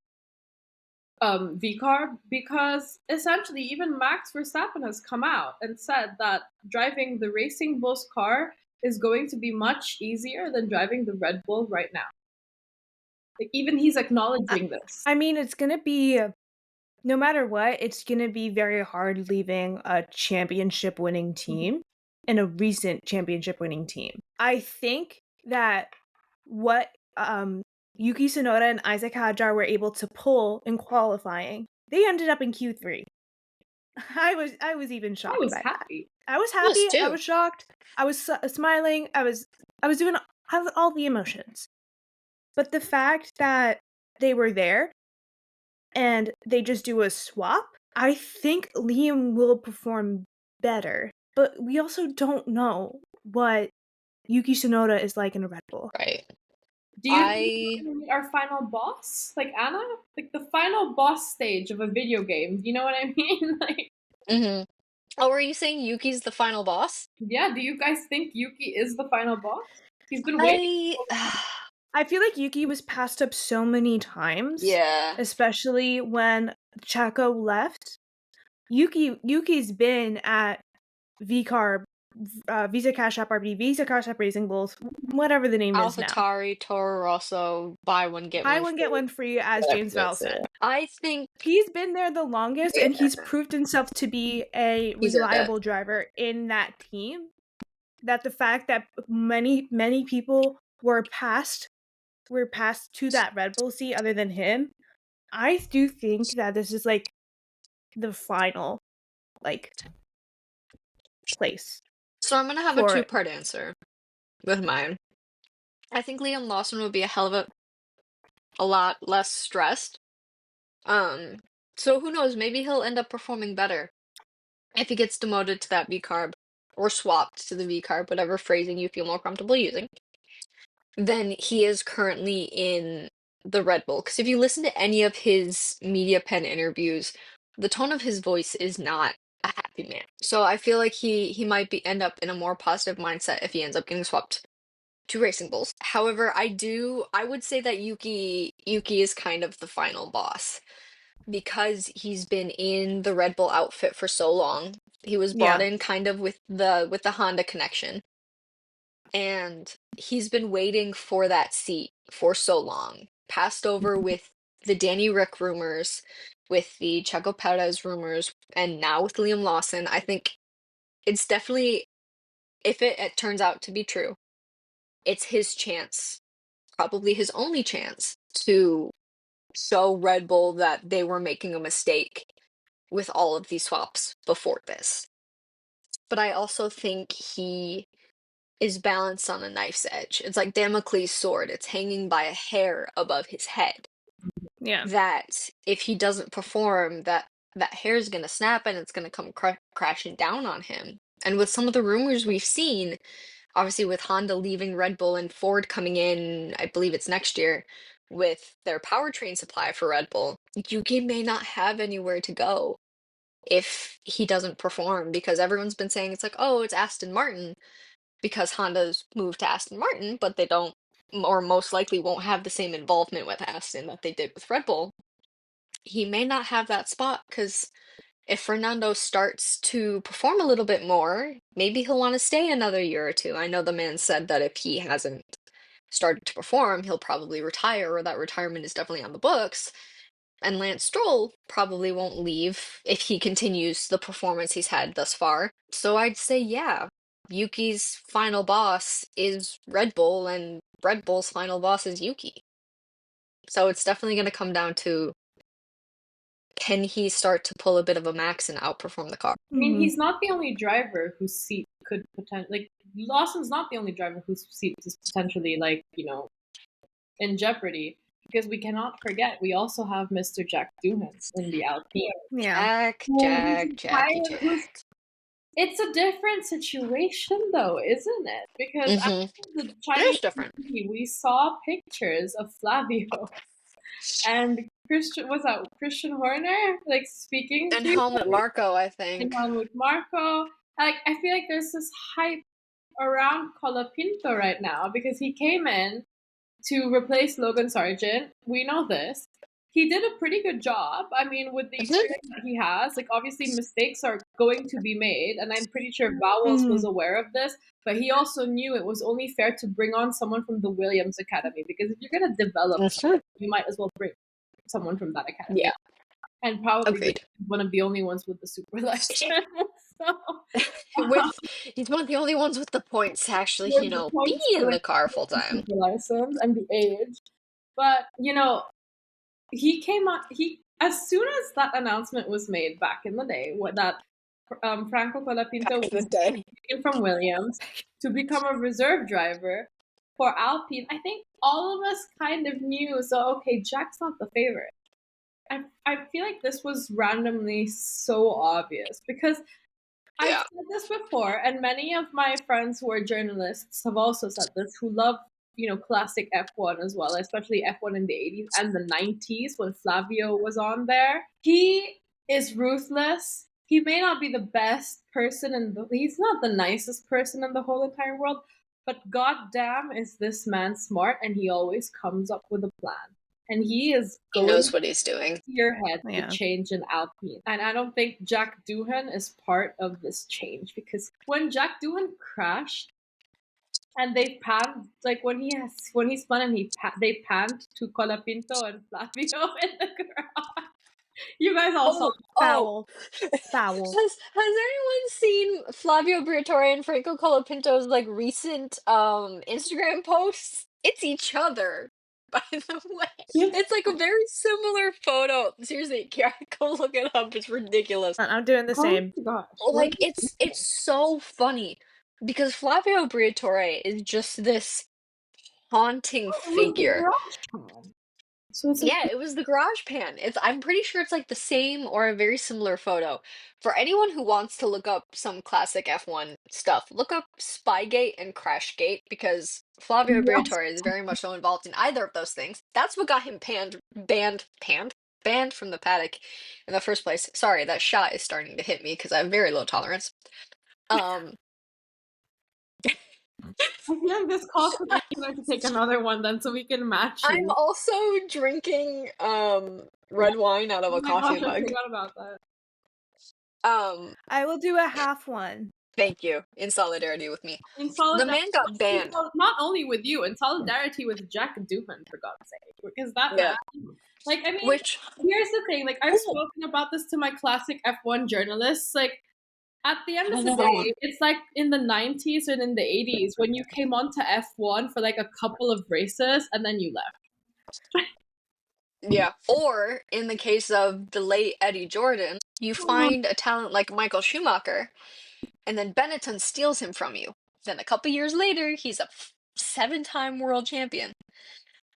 VCAR? Because essentially, even Max Verstappen has come out and said that driving the Racing Bulls car is going to be much easier than driving the Red Bull right now. Like, even he's acknowledging this. I mean, it's going to be, no matter what, it's going to be very hard leaving a championship winning team and a recent championship winning team. I think that what Yuki Tsunoda and Isaac Hadjar were able to pull in qualifying, they ended up in Q3. I was even shocked. I was happy. I was happy. too. I was shocked. I was smiling. I was doing all the emotions. But the fact that they were there and they just do a swap, I think Liam will perform better. But we also don't know what Yuki Tsunoda is like in a Red Bull. Right. Do you think we're gonna meet our final boss? Like Anna? Like the final boss stage of a video game. You know what I mean? Like, Oh, were you saying Yuki's the final boss? yeah, do you guys think Yuki is the final boss? He's been waiting. I feel like Yuki was passed up so many times. Yeah. Especially when Checo left. Yuki's been at VCAR, Visa Cash App RB, Visa Cash App Racing Bulls, whatever the name is now. AlphaTauri, Toro Rosso, buy one get one free as James Vowson. I think he's been there the longest, and he's proved himself to be a reliable driver in that team. That the fact that many people were passed to that Red Bull seat other than him, I do think that this is like the final place. So I'm gonna have a two-part answer with mine. I think Liam Lawson would be a hell of a lot less stressed. So who knows, maybe he'll end up performing better if he gets demoted to that V-carb or swapped to the V-carb, whatever phrasing you feel more comfortable using, than he is currently in the Red Bull. Because if you listen to any of his media pen interviews, the tone of his voice is not a happy man. So I feel like he might end up in a more positive mindset if he ends up getting swapped to Racing Bulls. However, I would say that Yuki is kind of the final boss because he's been in the Red Bull outfit for so long. He was brought in kind of with the Honda connection. And he's been waiting for that seat for so long. Passed over with the Danny Rick rumors, with the Checo Perez rumors, and now with Liam Lawson. I think it's definitely, if it turns out to be true, it's his chance, probably his only chance, to show Red Bull that they were making a mistake with all of these swaps before this. But I also think he is balanced on a knife's edge. It's like Damocles' sword. It's hanging by a hair above his head. Yeah. That if he doesn't perform, that hair is going to snap and it's going to come crashing down on him. And with some of the rumors we've seen, obviously with Honda leaving Red Bull and Ford coming in, I believe it's next year, with their powertrain supply for Red Bull, Yuki may not have anywhere to go if he doesn't perform, because everyone's been saying it's like, oh, it's Aston Martin, because Honda's moved to Aston Martin, but they don't, or most likely won't have the same involvement with Aston that they did with Red Bull. He may not have that spot, because if Fernando starts to perform a little bit more, maybe he'll want to stay another year or two. I know the man said that if he hasn't started to perform, he'll probably retire, or that retirement is definitely on the books. And Lance Stroll probably won't leave if he continues the performance he's had thus far. So I'd say, yeah, Yuki's final boss is Red Bull, and Red Bull's final boss is Yuki. So it's definitely going to come down to, can he start to pull a bit of a max and outperform the car? I mean, he's not the only driver whose seat could potentially, Lawson's not the only driver whose seat is potentially, in jeopardy. Because we cannot forget, we also have Mr. Jack Doohan in the Alpine. Yeah. Jack. It's a different situation, though, isn't it? Because after the Chinese different. we saw pictures of Flavio, and Christian Horner, like speaking And to Helmut Marko, I and think. with Marco. Like I feel like there's this hype around Colapinto right now because he came in to replace Logan Sargent. We know this. He did a pretty good job. I mean, with the experience that he has, like obviously mistakes are going to be made, and I'm pretty sure Vowels was aware of this. But he also knew it was only fair to bring on someone from the Williams Academy because if you're gonna develop, you might as well bring someone from that academy. Yeah. And probably Agreed. one of the only ones with the super license. He's one of the only ones with the points to actually, With the be points in for the car full time. super license and the age. But he came on. He as soon as that announcement was made back in the day, what that Franco Colapinto was taken from Williams to become a reserve driver for Alpine. I think all of us kind of knew. So okay, Jack's not the favorite. I feel like this was randomly so obvious because I've said this before, and many of my friends who are journalists have also said this, who love, classic F1 as well, especially F1 in the 80s and the 90s when Flavio was on there. He is ruthless. He may not be the best person he's not the nicest person in the whole entire world, but goddamn is this man smart, and he always comes up with a plan. And he knows what he's doing. Spearhead the change in Alpine. And I don't think Jack Doohan is part of this change because when Jack Doohan crashed and they panned, like when he spun and they panned to Colapinto and Flavio in the garage. You guys all saw Foul. Has anyone seen Flavio Briatore and Franco Colapinto's recent Instagram posts? It's each other. By the way, it's a very similar photo. Seriously, go look it up. It's ridiculous. I'm doing the same. Oh my gosh. It's so funny because Flavio Briatore is just this haunting figure. So It was the garage pan. I'm pretty sure it's the same or a very similar photo. For anyone who wants to look up some classic F1 stuff, look up Spygate and Crashgate because Flavio Briatore is very much so involved in either of those things. That's what got him banned from the paddock in the first place. Sorry, that shot is starting to hit me because I have very low tolerance. I feel like this calls for me to take another one then so we can match. I'm also drinking red wine out of a coffee mug. I forgot about that. I will do a half one. Thank you. In solidarity with me. The man got banned. Not only with you, in solidarity with Jack Doohan, for God's sake. Because that man, here's the thing, I've spoken about this to my classic F1 journalists, at the end of the day, it's in the 90s and in the 80s when you came on to F1 for a couple of races and then you left. Yeah. Or in the case of the late Eddie Jordan, you find a talent like Michael Schumacher and then Benetton steals him from you. Then a couple years later, he's a 7-time world champion.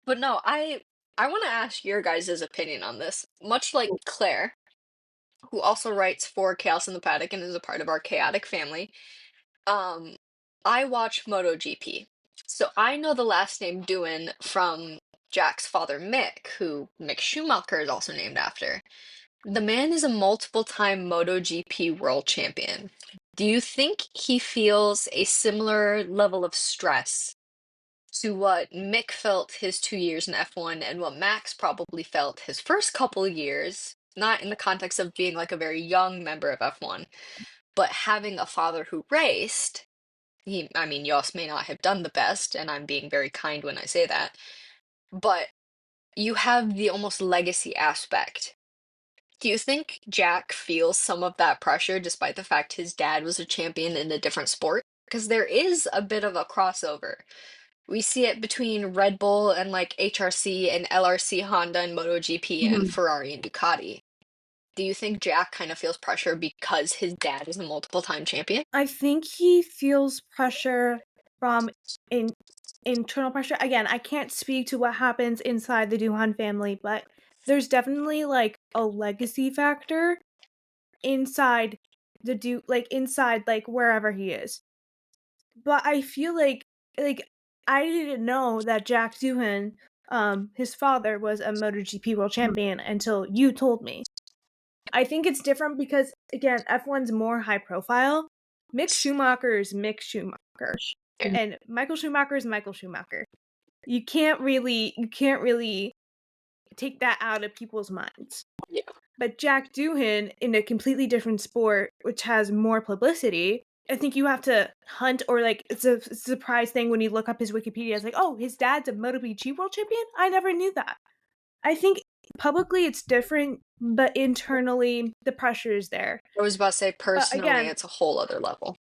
But no, I want to ask your guys' opinion on this. Much like Claire, who also writes for Chaos in the Paddock and is a part of our chaotic family, I watch MotoGP. So I know the last name Doohan from Jack's father, Mick, who Mick Schumacher is also named after. The man is a multiple-time MotoGP world champion. Do you think he feels a similar level of stress to what Mick felt his 2 years in F1 and what Max probably felt his first couple of years, not in the context of being a very young member of F1, but having a father who raced? Jos may not have done the best, and I'm being very kind when I say that, but you have the almost legacy aspect. Do you think Jack feels some of that pressure despite the fact his dad was a champion in a different sport? Because there is a bit of a crossover. We see it between Red Bull and HRC and LRC Honda and MotoGP and Ferrari and Ducati. Do you think Jack kind of feels pressure because his dad is a multiple-time champion? I think he feels pressure from internal pressure. Again, I can't speak to what happens inside the Doohan family, but there's definitely a legacy factor inside inside wherever he is. But I feel like I didn't know that Jack Doohan his father was a MotoGP world champion until you told me. I think it's different because, again, F1's more high profile. Mick Schumacher is Mick Schumacher, and Michael Schumacher is Michael Schumacher. You can't really take that out of people's minds. Yeah. But Jack Doohan, in a completely different sport, which has more publicity, I think you have to hunt, or like it's a surprise thing when you look up his Wikipedia. It's like, oh, his dad's a MotoGP world champion? I never knew that. I think publicly it's different, but internally the pressure is there. I was about to say, personally, again, it's a whole other level.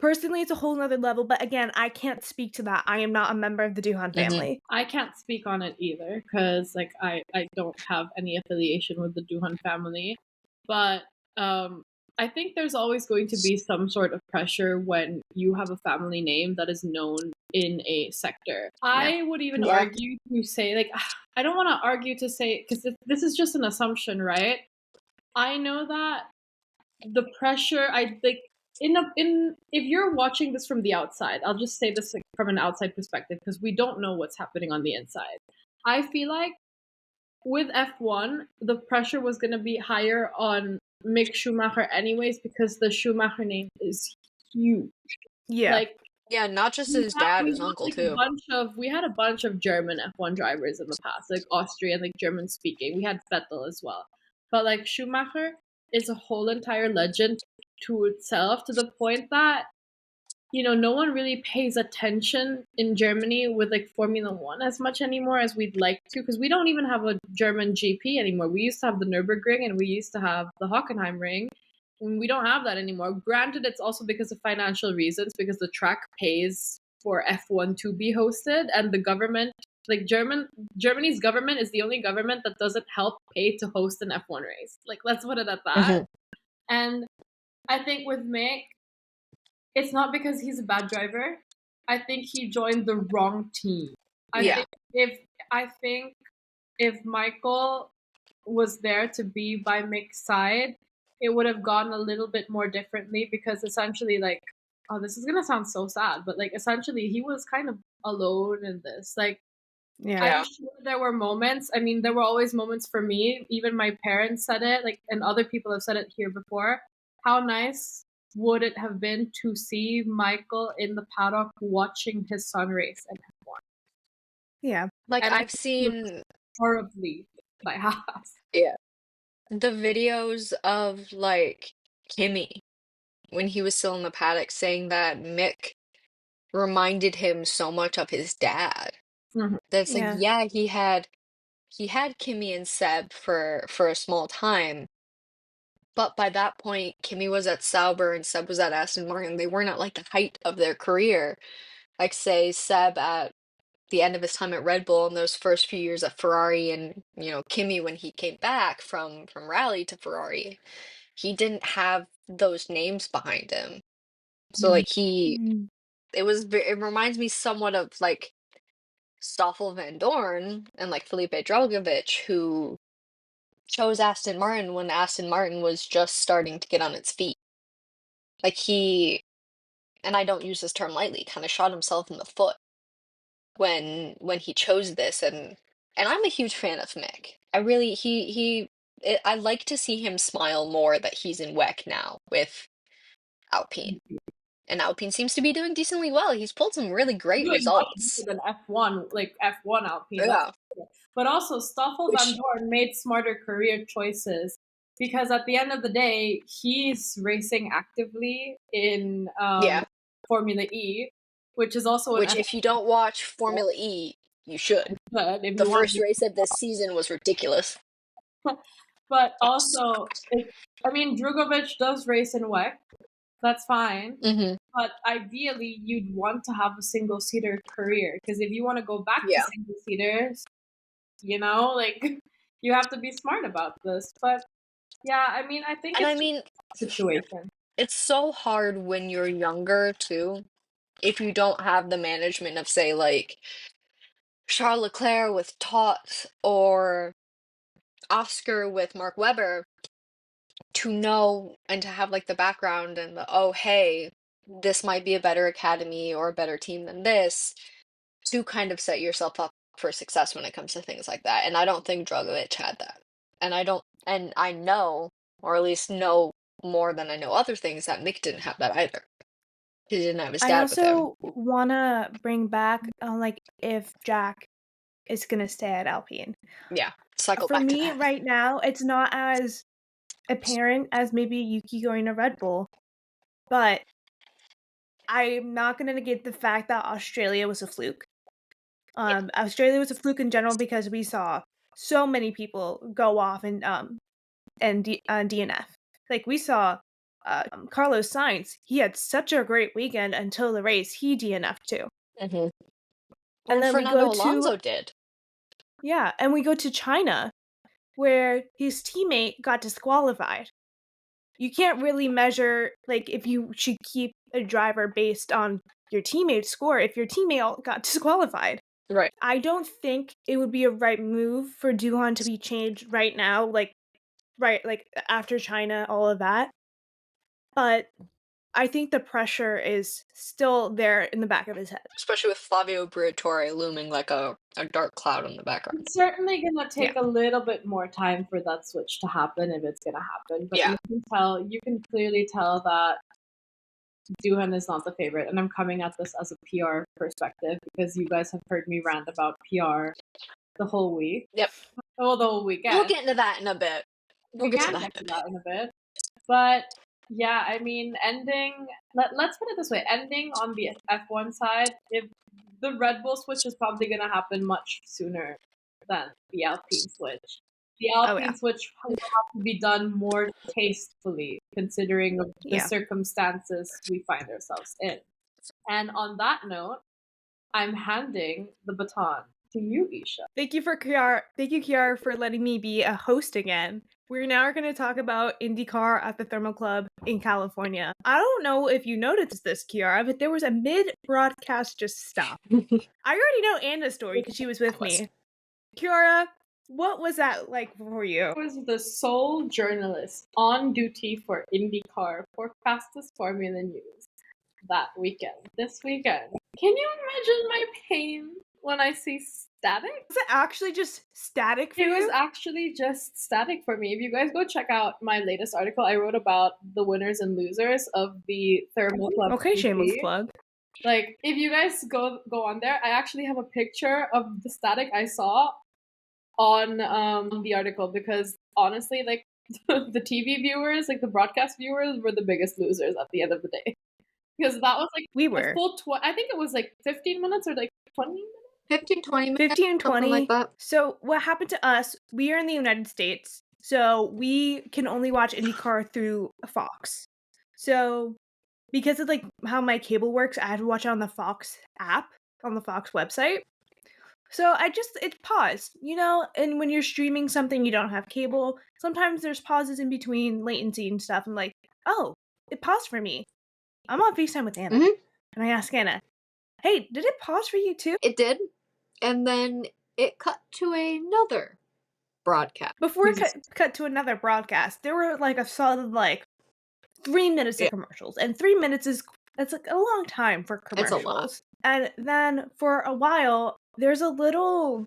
Personally, it's a whole nother level, but again, I can't speak to that. I am not a member of the Doohan family. I can't speak on it either, because like I don't have any affiliation with the Doohan family. But I think there's always going to be some sort of pressure when you have a family name that is known in a sector. I would even argue to say, like, I don't want to argue to say, because this is just an assumption, right? I know that the pressure, if you're watching this from the outside, I'll just say this from an outside perspective, because we don't know what's happening on the inside. I feel like with F1, the pressure was going to be higher on Mick Schumacher anyways, because the Schumacher name is huge. Yeah. Like, yeah, not just his dad, his uncle like too. We had a bunch of German F1 drivers in the past, like Austrian, like German speaking. We had Vettel as well. But like Schumacher is a whole entire legend to itself, to the point that, you know, no one really pays attention in Germany with like Formula One as much anymore as we'd like to, because we don't even have a German GP anymore. We used to have the Nürburgring and we used to have the Hockenheim Ring. And we don't have that anymore. Granted, it's also because of financial reasons, because the track pays for F1 to be hosted, and the government, like Germany's government is the only government that doesn't help pay to host an F1 race. Like, let's put it at that. Mhm. And I think with Mick, it's not because he's a bad driver. I think he joined the wrong team. I think if Michael was there to be by Mick's side, it would have gone a little bit more differently, because essentially, like, oh, this is gonna sound so sad, but like essentially he was kind of alone in this. Like, I'm sure there were moments. I mean, there were always moments for me. Even my parents said it, like, and other people have said it here before. How nice would it have been to see Michael in the paddock watching his son race in F1? Yeah. Like, And I've seen horribly by Haas. Yeah. The videos of like Kimmy when he was still in the paddock saying that Mick reminded him so much of his dad. Mhm. That's like, Yeah. yeah, he had Kimmy and Seb for a small time, but by that point, Kimmy was at Sauber and Seb was at Aston Martin. They weren't at like the height of their career. Like, say, Seb at the end of his time at Red Bull in those first few years at Ferrari, and you know, Kimi when he came back from Rally to Ferrari, he didn't have those names behind him. So like it reminds me somewhat of like Stoffel Van Dorn and like Felipe Dragovic, who chose Aston Martin when Aston Martin was just starting to get on its feet. Like, he, and I don't use this term lightly, kind of shot himself in the foot when he chose this, and I'm a huge fan of Mick. I really I like to see him smile more that he's in WEC now with Alpine. And Alpine seems to be doing decently well. He's pulled some really great Doing results. much better than F1, like F1 Alpine. Yeah. But also, Stoffel Van Dorn made smarter career choices, because at the end of the day, he's racing actively in Formula E, which is also if you don't watch Formula E, you should. If the first race of this season was ridiculous. But also, I mean, Drugovic does race in WEC. That's fine. Mm-hmm. But ideally, you'd want to have a single-seater career, because if you want to go back to single-seaters, you know, like, you have to be smart about this. But yeah, I mean, I think it's a situation. It's so hard when you're younger too, if you don't have the management of, say, like Charles Leclerc with Tots or Oscar with Mark Webber, to know and to have like the background and the, oh hey, this might be a better academy or a better team than this, to kind of set yourself up for success when it comes to things like that. And I don't think Drogovic had that. And I know, or at least know more than I know other things, that Mick didn't have that either. He didn't have his I dad with him. also want to bring back, like, if Jack is going to stay at Alpine. Yeah, cycle For back to me, that. right now, it's not as apparent as maybe Yuki going to Red Bull, but I'm not going to negate the fact that Australia was a fluke. Australia was a fluke in general because we saw so many people go off and DNF. Like, we saw Carlos Sainz. He had such a great weekend until the race. He DNF'd too. Mm-hmm. And then Fernando we go Alonso to did. Yeah, and we go to China, where his teammate got disqualified. You can't really measure, like, if you should keep a driver based on your teammate's score if your teammate got disqualified. Right. I don't think it would be a right move for Duhan to be changed right now, like after China, all of that. But I think the pressure is still there in the back of his head. Especially with Flavio Briatore looming like a dark cloud in the background. It's certainly gonna take a little bit more time for that switch to happen if it's gonna happen. But you can clearly tell that Duhan is not the favorite, and I'm coming at this as a PR perspective because you guys have heard me rant about PR the whole week. Yep. Well, the whole weekend. We'll get into that in a bit. We'll get to that in a bit. But yeah, I mean, let's put it this way: ending on the F1 side, if the Red Bull switch is probably going to happen much sooner than the Alpine switch. The Alpine switch will have to be done more tastefully, considering the circumstances we find ourselves in. And on that note, I'm handing the baton to you, Isha. Thank you, Kiara, for letting me be a host again. We're now going to talk about IndyCar at the Thermal Club in California. I don't know if you noticed this, Kiara, but there was a mid-broadcast just stop. I already know Anna's story because she was with me. Kiara, what was that like for you? I was the sole journalist on duty for IndyCar for Fastest Formula News this weekend. Can you imagine my pain when I see static? Was it actually just static for you? It was actually just static for me. If you guys go check out my latest article, I wrote about the winners and losers of the Thermal Club. Okay, shameless plug. Like, if you guys go on there, I actually have a picture of the static I saw on the article because honestly, like, the TV viewers, like the broadcast viewers, were the biggest losers at the end of the day. Because that was like a full I think it was like 15 minutes or like 20 minutes? 15-20 minutes. 15-20. Like that. So what happened to us, we are in the United States, so we can only watch IndyCar through Fox. So because of like how my cable works, I had to watch it on the Fox app, on the Fox website. So it paused, and when you're streaming something you don't have cable, sometimes there's pauses in between latency and stuff. I'm like, oh, it paused for me. I'm on FaceTime with Anna. Mm-hmm. And I asked Anna, hey, did it pause for you too? It did. And then it cut to another broadcast. Before it cut to another broadcast, there were like a solid 3 minutes of commercials. And 3 minutes it's like a long time for commercials. It's a lot. And then for a while, there's a little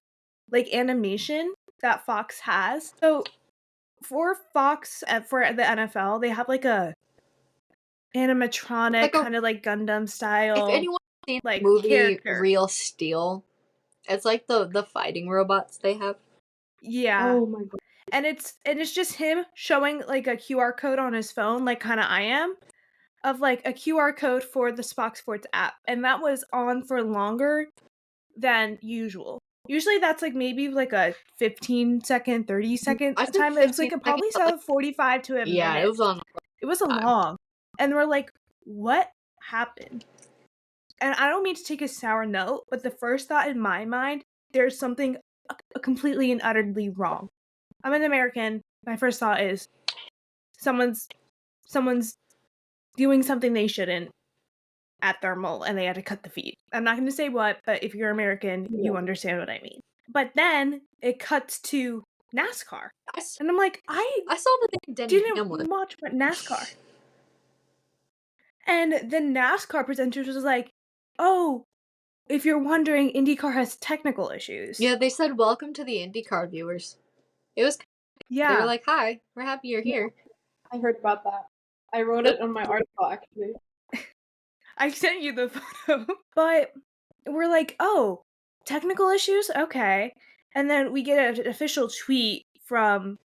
animation that Fox has. So for Fox, for the NFL, they have like a animatronic kind of like Gundam style. If anyone's seen the movie character. Real Steel, it's like the fighting robots they have. Yeah. Oh my god. And it's just him showing like a QR code on his phone, like kind of I am, of like a QR code for the Fox Sports app. And that was on for longer than usual. Usually that's like maybe like a 15-second, 30-second time. It's like it probably saw 45 to a minute. Yeah, it was on. It was a long. And we're like, what happened? And I don't mean to take a sour note, but the first thought in my mind, there's something completely and utterly wrong. I'm an American. My first thought is someone's doing something they shouldn't at Thermal, and they had to cut the feed. I'm not going to say what, but if you're American, you understand what I mean. But then it cuts to NASCAR. And I'm like, I saw the thing didn't watch NASCAR. And the NASCAR presenter was like, oh, if you're wondering, IndyCar has technical issues. Yeah, they said welcome to the IndyCar viewers. It was. Yeah. They were like, "Hi, we're happy you're here." I heard about that. I wrote it on my article, actually. I sent you the photo. But we're like, oh, technical issues? Okay. And then we get an official tweet from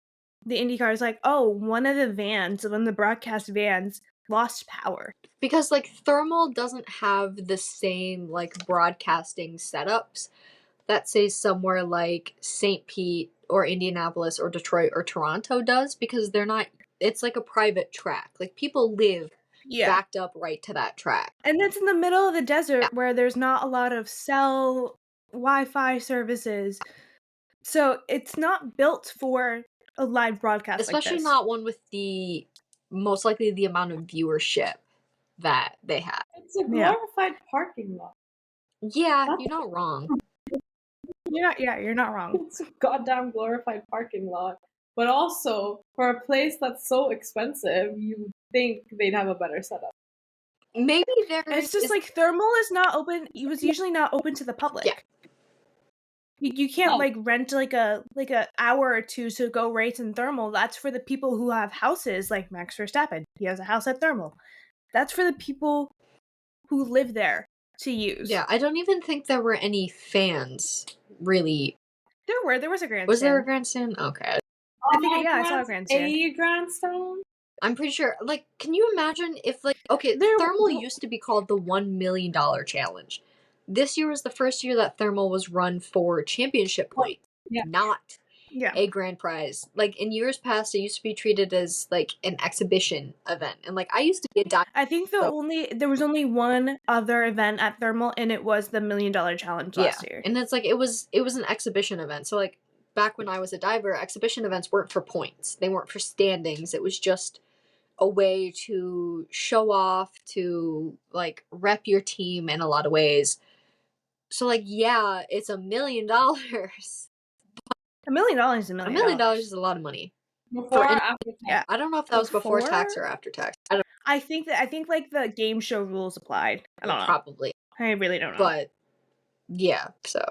the IndyCar. It's like, oh, one of the broadcast vans lost power. Because, like, thermal doesn't have the same, like, broadcasting setups that, say, somewhere like St. Pete or Indianapolis or Detroit or Toronto does, because they're not, it's like a private track. Like, people live backed up right to that track. And it's in the middle of the desert where there's not a lot of cell Wi-Fi services. So it's not built for a live broadcast Especially like this. not one with the, most likely, the amount of viewership that they have. It's a glorified parking lot. Yeah, you're not wrong. You're not wrong. It's a goddamn glorified parking lot. But also, for a place that's so expensive, you think they'd have a better setup. Maybe it's just like thermal is not open. It was usually not open to the public. Yeah. You can't like rent like a hour or two to go race in thermal. That's for the people who have houses, like Max Verstappen. He has a house at thermal. That's for the people who live there to use. Yeah, I don't even think there were any fans really. There was a grandstand. Was there a grandstand? Okay. I saw a grandstand. A grandstand? I'm pretty sure. Like, can you imagine if, like, okay, thermal used to be called the $1 million challenge. This year was the first year that thermal was run for championship points, not a grand prize. Like, in years past, it used to be treated as, like, an exhibition event. And, like, I used to be a dive. I think there was only one other event at thermal, and it was the $1 million challenge last year. And it's like, it was an exhibition event. So, like, back when I was a diver, exhibition events weren't for points. They weren't for standings. It was just a way to show off, to, like, rep your team in a lot of ways. So, like, yeah, it's $1 million. $1 million is $1 million. $1 million is a lot of money. Before or after tax? Yeah, I don't know if that was before tax or after tax. I think like the game show rules applied. I don't know. Probably. I really don't know. But yeah, so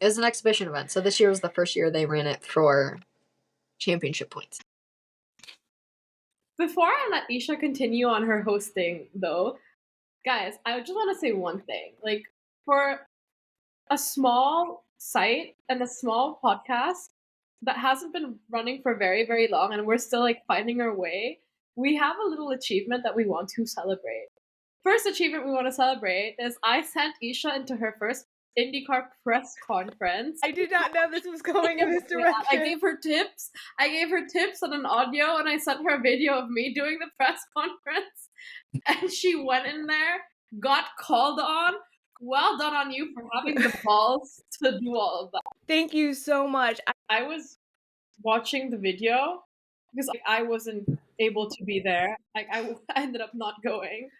it was an exhibition event. So this year was the first year they ran it for championship points. Before I let Isha continue on her hosting, though, guys, I just want to say one thing. Like, for a small site and a small podcast that hasn't been running for very, very long, and we're still, like, finding our way, we have a little achievement that we want to celebrate. First achievement we want to celebrate is I sent Isha into her first IndyCar press conference. I did not know this was going in this direction. I gave her tips. I gave her tips on an audio, and I sent her a video of me doing the press conference. And she went in there, got called on. Well done on you for having the balls to do all of that. Thank you so much. I was watching the video because I wasn't able to be there. Like, I ended up not going.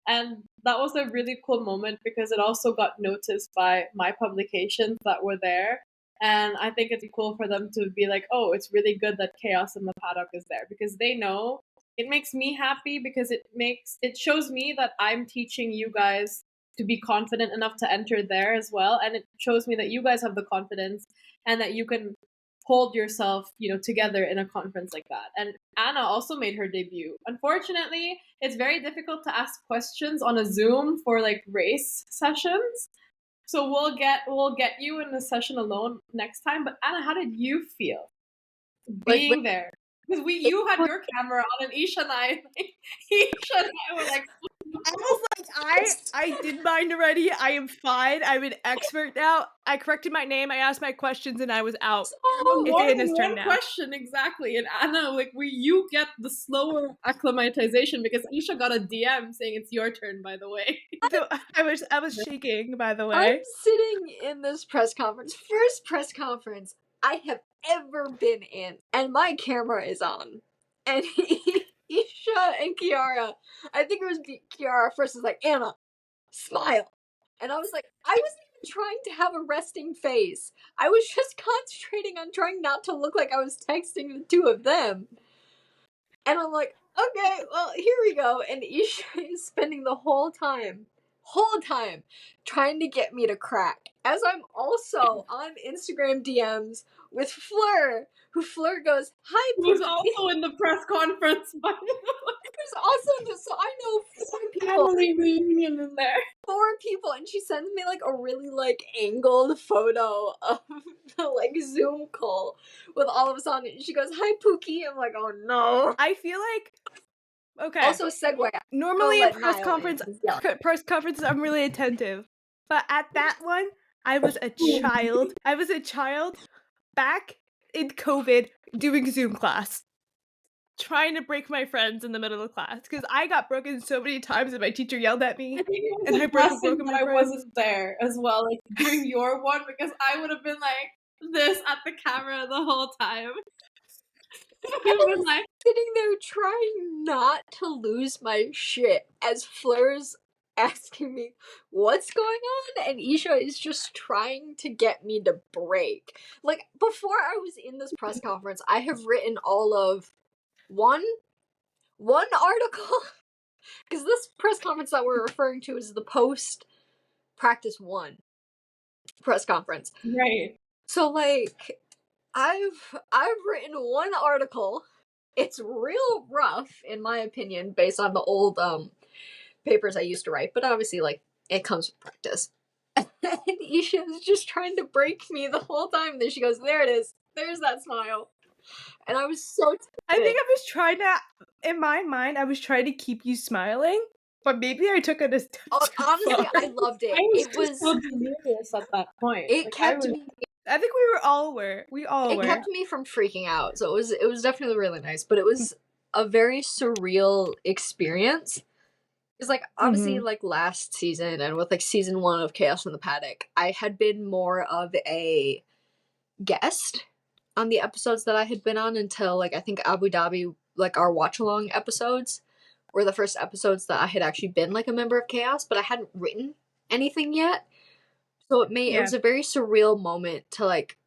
And that was a really cool moment because it also got noticed by my publications that were there. And I think it's cool for them to be like, oh, it's really good that Chaos in the Paddock is there, because they know. It makes me happy because it shows me that I'm teaching you guys to be confident enough to enter there as well. And it shows me that you guys have the confidence and that you can hold yourself, together in a conference like that. And Anna also made her debut. Unfortunately, it's very difficult to ask questions on a Zoom for like race sessions. So we'll get you in the session alone next time. But Anna, how did you feel being there? Because you had your camera on, and Isha and I were like, I was like, I did mine already. I am fine. I'm an expert now. I corrected my name. I asked my questions, and I was out. One question exactly. And Anna, like, you get the slower acclimatization because Isha got a DM saying it's your turn. By the way, so I was shaking. By the way, I'm sitting in this press conference, first press conference I have ever been in, and my camera is on, and Isha and Kiara, I think it was Kiara first, was like, Anna, smile. And I was like, I wasn't even trying to have a resting face. I was just concentrating on trying not to look like I was texting the two of them. And I'm like, okay, well, here we go. And Isha is spending the whole time whole time trying to get me to crack. As I'm also on Instagram DMs with Fleur, who Fleur goes, "Hi, Who's Pookie." also in the press conference, by the way. There's also this, so I know 4 people. Family reunion in there. 4 people, and she sends me like a really like angled photo of the like Zoom call with all of us on it. And she goes, "Hi, Pookie." I'm like, oh no. I feel like okay. Also, segue. Normally I'll at let press Niall conferences, in. I'm really attentive, but at that one, I was a child. I was a child back in COVID doing Zoom class, trying to break my friends in the middle of class because I got broken so many times and my teacher yelled at me. I think it was And a I broke blessing my that I friends. wasn't there as well, like during your one, because I would have been like this at the camera the whole time. I was like sitting there trying not to lose my shit as Fleur's asking me what's going on, and Isha is just trying to get me to break. Like, before I was in this press conference, I have written all of one article, because this press conference that we're referring to is the post practice 1 press conference. Right. So like I've written one article. It's real rough in my opinion based on the old papers I used to write, but obviously like it comes with practice. And Isha is just trying to break me the whole time. Then she goes, "There it is. There's that smile." And I was so tempted. I think I was trying to, in my mind, I was trying to keep you smiling, but maybe I took it a step too Honestly, far. I loved it. I was so delirious at that point. It Like, kept me. I think we all were. It kept me from freaking out. So it was definitely really nice, but it was a very surreal experience. It's like obviously like last season and with like season 1 of Chaos in the Paddock, I had been more of a guest on the episodes that I had been on until like I think Abu Dhabi, like our watch along episodes were the first episodes that I had actually been like a member of Chaos, but I hadn't written anything yet. So it was a very surreal moment to like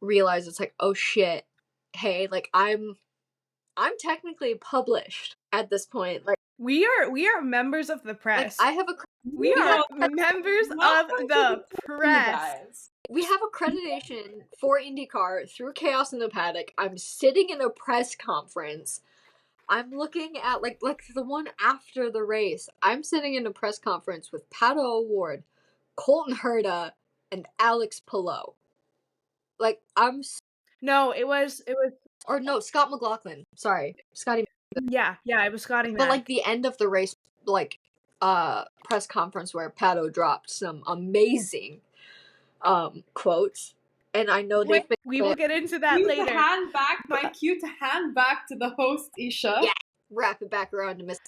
realize it's like, oh shit, hey, like I'm technically published at this point. Like we are members of the press. like I have we are members of the press. We have accreditation for IndyCar through Chaos in the Paddock. I'm sitting in a press conference. I'm looking at like the one after the race. I'm sitting in a press conference with Pato O'Ward, Colton Herta, and Alex Palou. Like No, it was or no, Scott McLaughlin. Sorry, Scotty. Yeah, it was Scotty. But like the end of the race, like press conference where Pato dropped some amazing quotes, and I know we will get into that later. My cue to hand back to the host, Isha. Yeah, wrap it back around to Miss.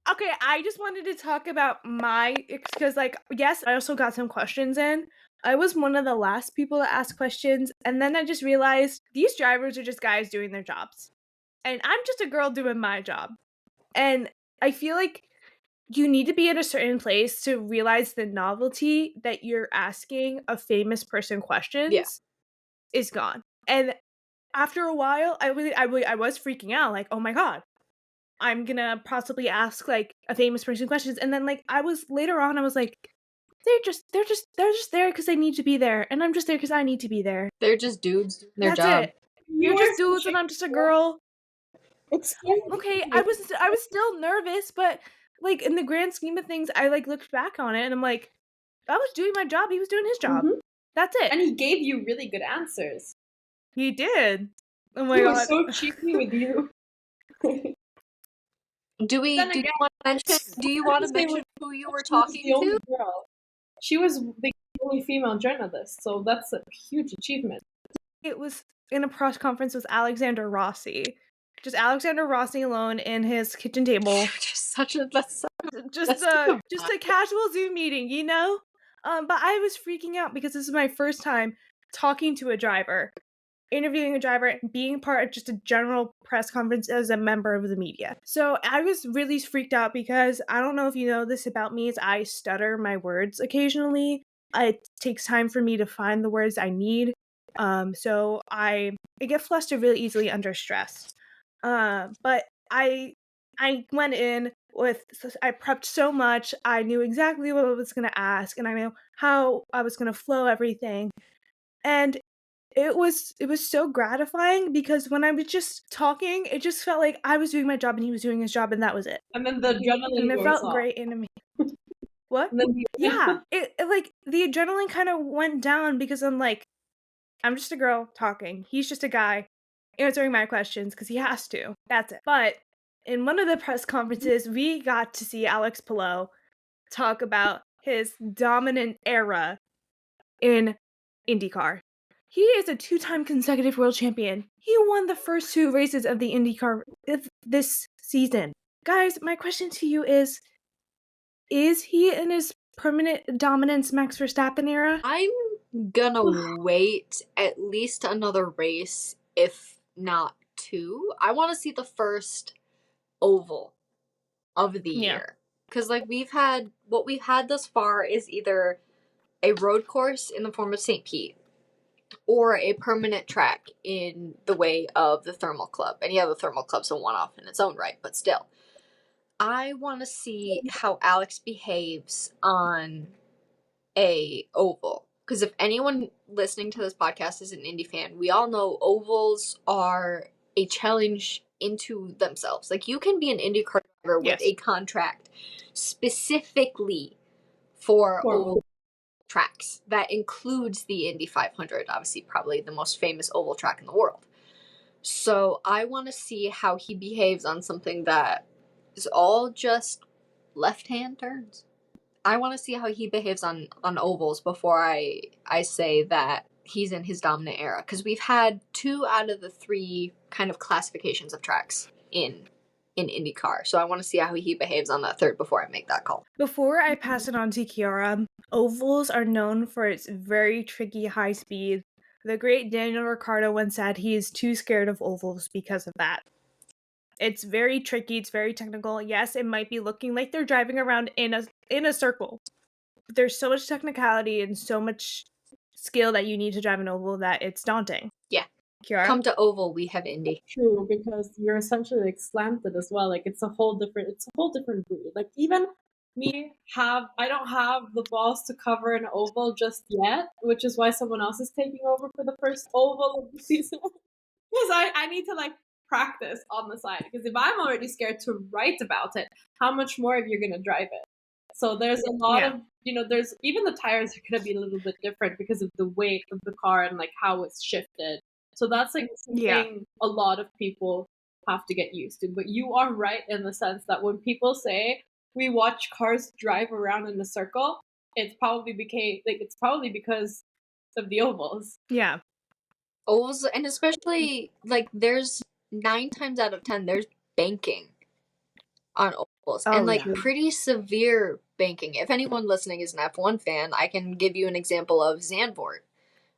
Okay, I just wanted to talk about because like yes, I also got some questions in. I was one of the last people to ask questions, and then I just realized these drivers are just guys doing their jobs. And I'm just a girl doing my job. And I feel like you need to be in a certain place to realize the novelty that you're asking a famous person questions is gone. And after a while, I was freaking out, like, oh my god, I'm gonna possibly ask like a famous person questions. And then like I was like, they're just there because they need to be there, and I'm just there because I need to be there. They're just dudes doing their That's job. it. You're just dudes, and I'm just a girl. It's okay. I was still nervous, but like in the grand scheme of things, I like looked back on it, and I'm like, I was doing my job. He was doing his job. That's it. And he gave you really good answers. He did. Oh my god, was so cheeky with you. Do you want to mention who you were talking to? Girl. She was the only female journalist, so that's a huge achievement. It was in a press conference with Alexander Rossi. Just Alexander Rossi alone in his kitchen table. Just a casual Zoom meeting, you know? But I was freaking out because this is my first time talking to a driver, interviewing a driver, and being part of just a general press conference as a member of the media. So I was really freaked out because I don't know if you know this about me, is I stutter my words occasionally. It takes time for me to find the words I need. So I get flustered really easily under stress. But I I went in I prepped so much. I knew exactly what I was going to ask, and I knew how I was going to flow everything. And it was so gratifying because when I was just talking, it just felt like I was doing my job and he was doing his job, and that was it. And then the adrenaline And it wears felt off. great in me. What? And then Yeah, it like the adrenaline kind of went down because I'm like, I'm just a girl talking. He's just a guy answering my questions because he has to. That's it. But in one of the press conferences, we got to see Alex Palou talk about his dominant era in IndyCar. He is a 2-time consecutive world champion. He won the first 2 races of the IndyCar this season. Guys, my question to you is he in his permanent dominance Max Verstappen era? I'm gonna wait at least another race, if not 2. I want to see the first oval of the year. Because, like, what we've had thus far is either a road course in the form of St. Pete or a permanent track in the way of the Thermal Club. And yeah, the Thermal Club's a one-off in its own right, but still. I want to see how Alex behaves on a oval. Because if anyone listening to this podcast is an Indy fan, we all know ovals are a challenge into themselves. Like, you can be an IndyCar driver with a contract specifically for oval tracks. That includes the Indy 500, obviously probably the most famous oval track in the world. So I want to see how he behaves on something that is all just left-hand turns. I want to see how he behaves on ovals before I say that he's in his dominant era. Because we've had 2 out of the 3 kind of classifications of tracks in IndyCar. So I want to see how he behaves on that third before I make that call. Before I pass it on to Kiara, ovals are known for its very tricky high speed. The great Daniel Ricciardo once said he is too scared of ovals because of that. It's very tricky, it's very technical. Yes, it might be looking like they're driving around in a circle. But there's so much technicality and so much skill that you need to drive an oval that it's daunting. Yeah. Kiara? Come to oval, we have Indy. True, because you're essentially like slanted as well. Like it's a whole different breed. Like even me I don't have the balls to cover an oval just yet, which is why someone else is taking over for the first oval of the season. Because I need to like practice on the side. Because if I'm already scared to write about it, how much more if you're gonna drive it? So there's a lot of there's even the tires are gonna be a little bit different because of the weight of the car and like how it's shifted. So that's like something a lot of people have to get used to. But you are right in the sense that when people say we watch cars drive around in a circle, it's probably because of the ovals. Yeah. Ovals, and especially like there's 9 times out of 10 there's banking on ovals, and like pretty severe banking. If anyone listening is an F1 fan, I can give you an example of Zandvoort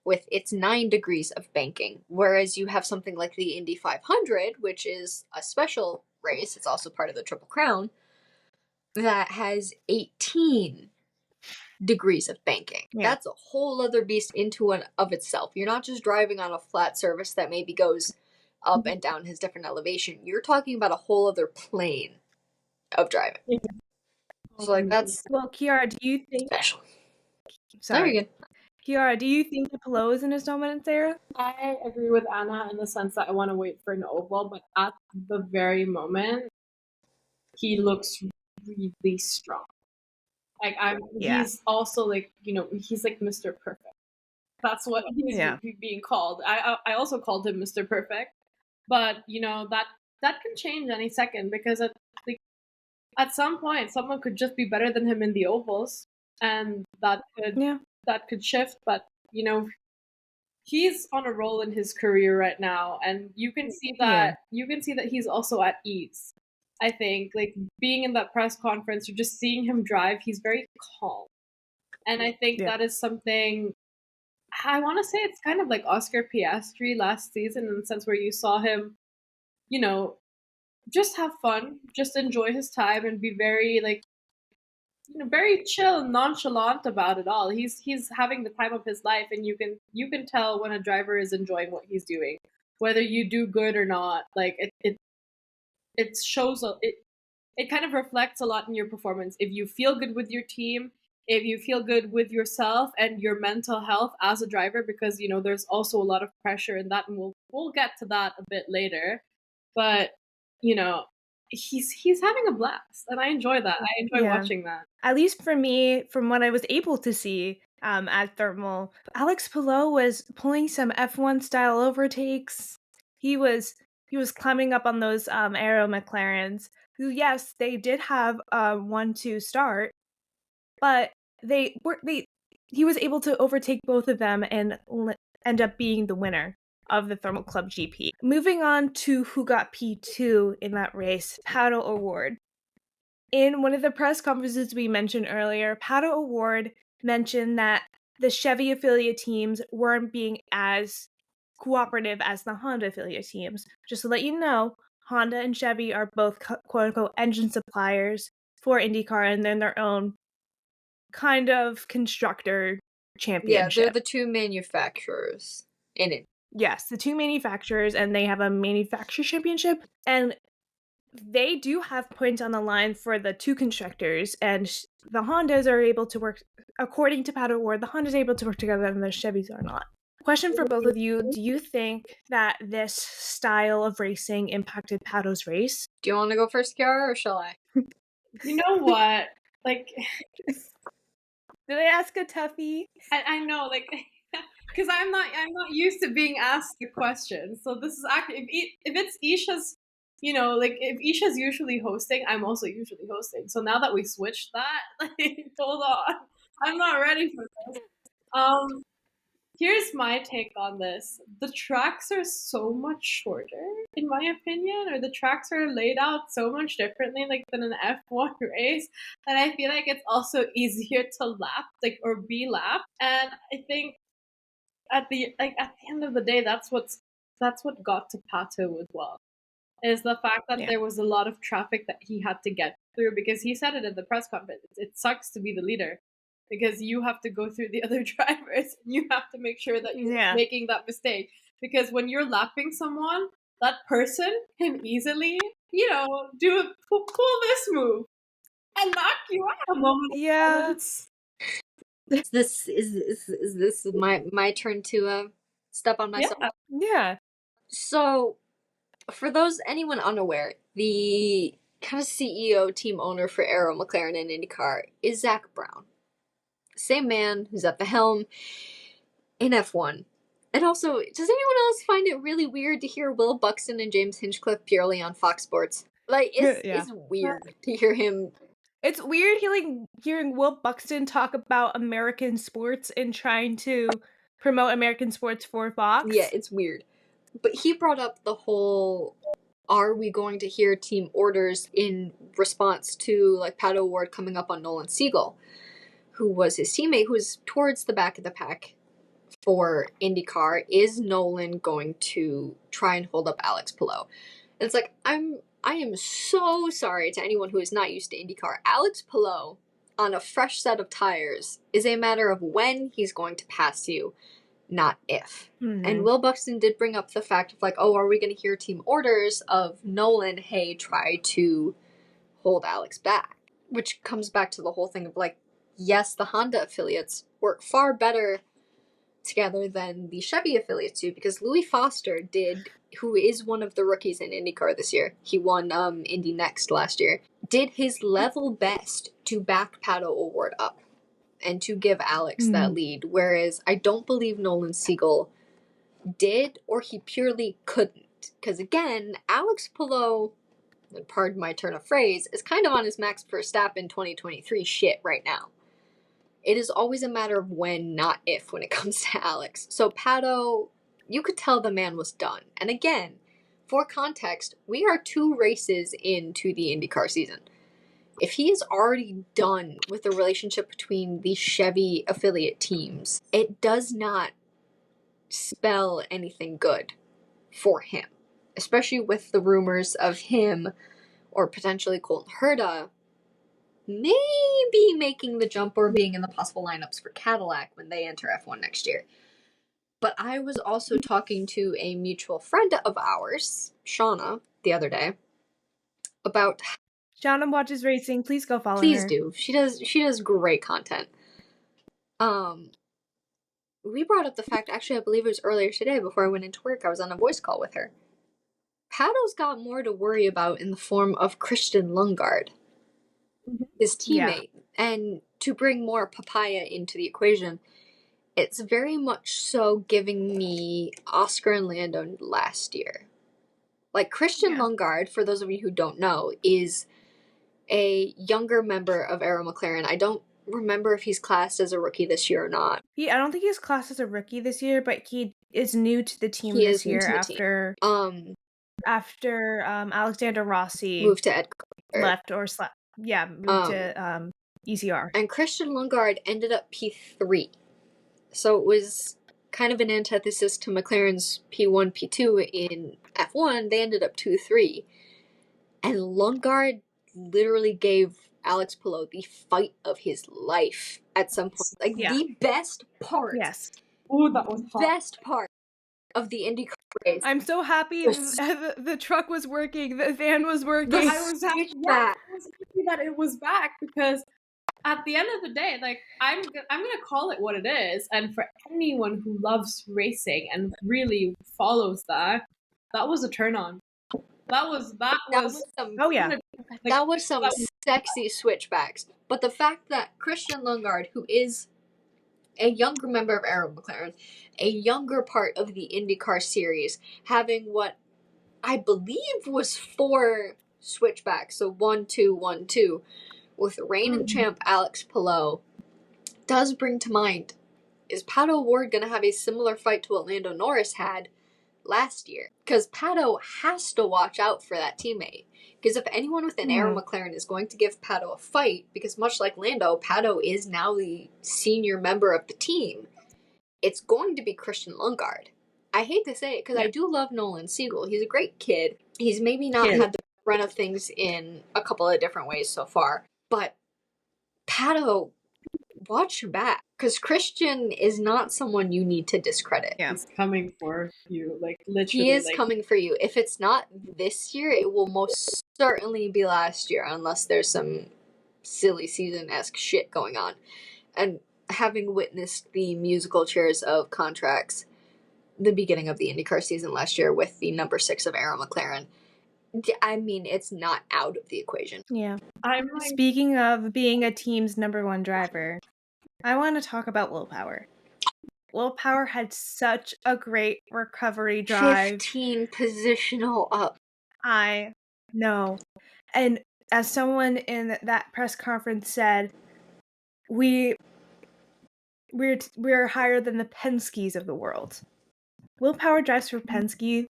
with its 9 degrees of banking, whereas you have something like the Indy 500, which is a special race, it's also part of the Triple Crown, that has 18 degrees of banking. That's a whole other beast into and of itself. You're not just driving on a flat surface that maybe goes up and down has different elevation. You're talking about a whole other plane of driving. So like that's Kiara, do you think special? Sorry. There you go. Kiara, do you think that Palou is in his dominance era? I agree with Anna in the sense that I want to wait for an oval, but at the very moment, he looks really strong. Like he's also like he's like Mr. Perfect. That's what he's being called. I also called him Mr. Perfect, but that can change any second because at some point someone could just be better than him in the ovals, and that could shift. But he's on a roll in his career right now, and you can see that he's also at ease. I think like being in that press conference or just seeing him drive, he's very calm. And I think that is something I want to say it's kind of like Oscar Piastri last season in the sense where you saw him, just have fun, just enjoy his time and be very like very chill and nonchalant about it all. He's having the time of his life, and you can tell when a driver is enjoying what he's doing, whether you do good or not. Like it shows it kind of reflects a lot in your performance. If you feel good with your team, if you feel good with yourself and your mental health as a driver, because there's also a lot of pressure in that, and we'll get to that a bit later. But he's having a blast, and I enjoy that. I enjoy watching that. At least for me, from what I was able to see at Thermal, Alex Palou was pulling some F1 style overtakes. He was climbing up on those Aero McLarens, who, yes, they did have 1-2 start, but he was able to overtake both of them and end up being the winner of the Thermal Club GP. Moving on to who got P2 in that race, Paddock Award. In one of the press conferences we mentioned earlier, Paddock Award mentioned that the Chevy affiliate teams weren't being as cooperative as the Honda affiliate teams. Just to let you know, Honda and Chevy are both quote-unquote engine suppliers for IndyCar, and then their own kind of constructor championship. Yeah, they're the two manufacturers in it. Yes, the two manufacturers, and they have a manufacturer championship, and they do have points on the line for the two constructors, and the Hondas are able to work, according to Paddock Award, the Hondas are able to work together and the Chevys are not. Question for both of you, do you think that this style of racing impacted Paddock's race? Do you want to go first, Kiara, or shall I? You know what? Like, did I ask a toughie? I know, like, because I'm not used to being asked the question. So this is actually, if it's Isha's, like, if Isha's usually hosting, I'm also usually hosting. So now that we switched that, like, hold on, I'm not ready for this. Here's my take on this. The tracks are so much shorter, in my opinion, or the tracks are laid out so much differently, like, than an F1 race, that I feel like it's also easier to lap, like, or be lapped. And I think at the end of the day, that's what got to Pato as well, is the fact that there was a lot of traffic that he had to get through, because he said it at the press conference. It sucks to be the leader, because you have to go through the other drivers, and you have to make sure that you're making that mistake. Because when you're lapping someone, that person can easily, pull this move and knock you out a moment. Yeah. Is this my turn to step on myself? Yeah. So, for anyone unaware, the kind of CEO, team owner for Aero McLaren and IndyCar is Zach Brown. Same man who's at the helm in F1. And also, does anyone else find it really weird to hear Will Buxton and James Hinchcliffe purely on Fox Sports? Like, it's weird to hear him. It's weird hearing Will Buxton talk about American sports and trying to promote American sports for Fox. Yeah, it's weird. But he brought up the whole, are we going to hear team orders in response to, like, Paddock Award coming up on Nolan Siegel, who was his teammate, who's towards the back of the pack for IndyCar. Is Nolan going to try and hold up Alex Palou? And it's like, I am so sorry to anyone who is not used to IndyCar. Alex Palou, on a fresh set of tires, is a matter of when he's going to pass you, not if. Mm-hmm. And Will Buxton did bring up the fact of, like, oh, are we going to hear team orders of Nolan, hey, try to hold Alex back? Which comes back to the whole thing of, like, yes, the Honda affiliates work far better together than the Chevy affiliates do, because Louis Foster who is one of the rookies in IndyCar this year, he won Indy Next last year, did his level best to back Paddock Award up and to give Alex that lead, whereas I don't believe Nolan Siegel did, or he purely couldn't. Because again, Alex Palou, and pardon my turn of phrase, is kind of on his Max Verstappen 2023 shit right now. It is always a matter of when, not if, when it comes to Alex. So Paddock, you could tell the man was done. And again, for context, we are 2 races into the IndyCar season. If he is already done with the relationship between the Chevy affiliate teams, it does not spell anything good for him. Especially with the rumors of him, or potentially Colton Herta, maybe making the jump or being in the possible lineups for Cadillac when they enter F1 next year. But I was also talking to a mutual friend of ours, Shauna, the other day, about Shauna watches racing. Please go follow her. Please do. She does great content. We brought up the fact, actually, I believe it was earlier today before I went into work, I was on a voice call with her. Paddock's got more to worry about in the form of Christian Lundgaard, his teammate. Yeah. And to bring more papaya into the equation, it's very much so giving me Oscar and Lando last year. Like, Christian Lundgaard, for those of you who don't know, is a younger member of Arrow McLaren. I don't remember if he's classed as a rookie this year or not. I don't think he's classed as a rookie this year, but he is new to the team this year after Alexander Rossi moved to Ed left or moved to ECR. And Christian Lundgaard ended up P3. So it was kind of an antithesis to McLaren's P1, P2 in F1. They ended up 2-3. And Lundgaard literally gave Alex Palou the fight of his life at some point. Like, the best part. Yes. Oh, that was hot. Best part of the IndyCar race. I'm so happy the truck was working, the van was working. I was happy that it was back, because at the end of the day, like, I'm gonna call it what it is, and for anyone who loves racing and really follows that was a turn on. That was some sexy switchbacks. But the fact that Christian Lundgaard, who is a younger member of Arrow McLaren, a younger part of the IndyCar series, having what I believe was 4 switchbacks, so 1-2, 1-2, with reigning champ Alex Palou, does bring to mind, is Pato O'Ward going to have a similar fight to what Lando Norris had last year? Because Pato has to watch out for that teammate. Because if anyone within Arrow McLaren is going to give Pato a fight, because much like Lando, Pato is now the senior member of the team, it's going to be Christian Lundgaard. I hate to say it, because I do love Nolan Siegel. He's a great kid. He's maybe not had the run of things in a couple of different ways so far. But Pato, watch your back, because Christian is not someone you need to discredit. Yeah. He's coming for you, like, literally. He is coming for you. If it's not this year, it will most certainly be last year, unless there's some silly season-esque shit going on. And having witnessed the musical chairs of contracts, the beginning of the IndyCar season last year with the number 6 of Arrow McLaren, I mean, it's not out of the equation. Yeah. Speaking of being a team's number 1 driver, I want to talk about Will Power. Will Power had such a great recovery drive. 15 positional up. I know. And as someone in that press conference said, we're higher than the Penske's of the world. Will Power drives for Penske,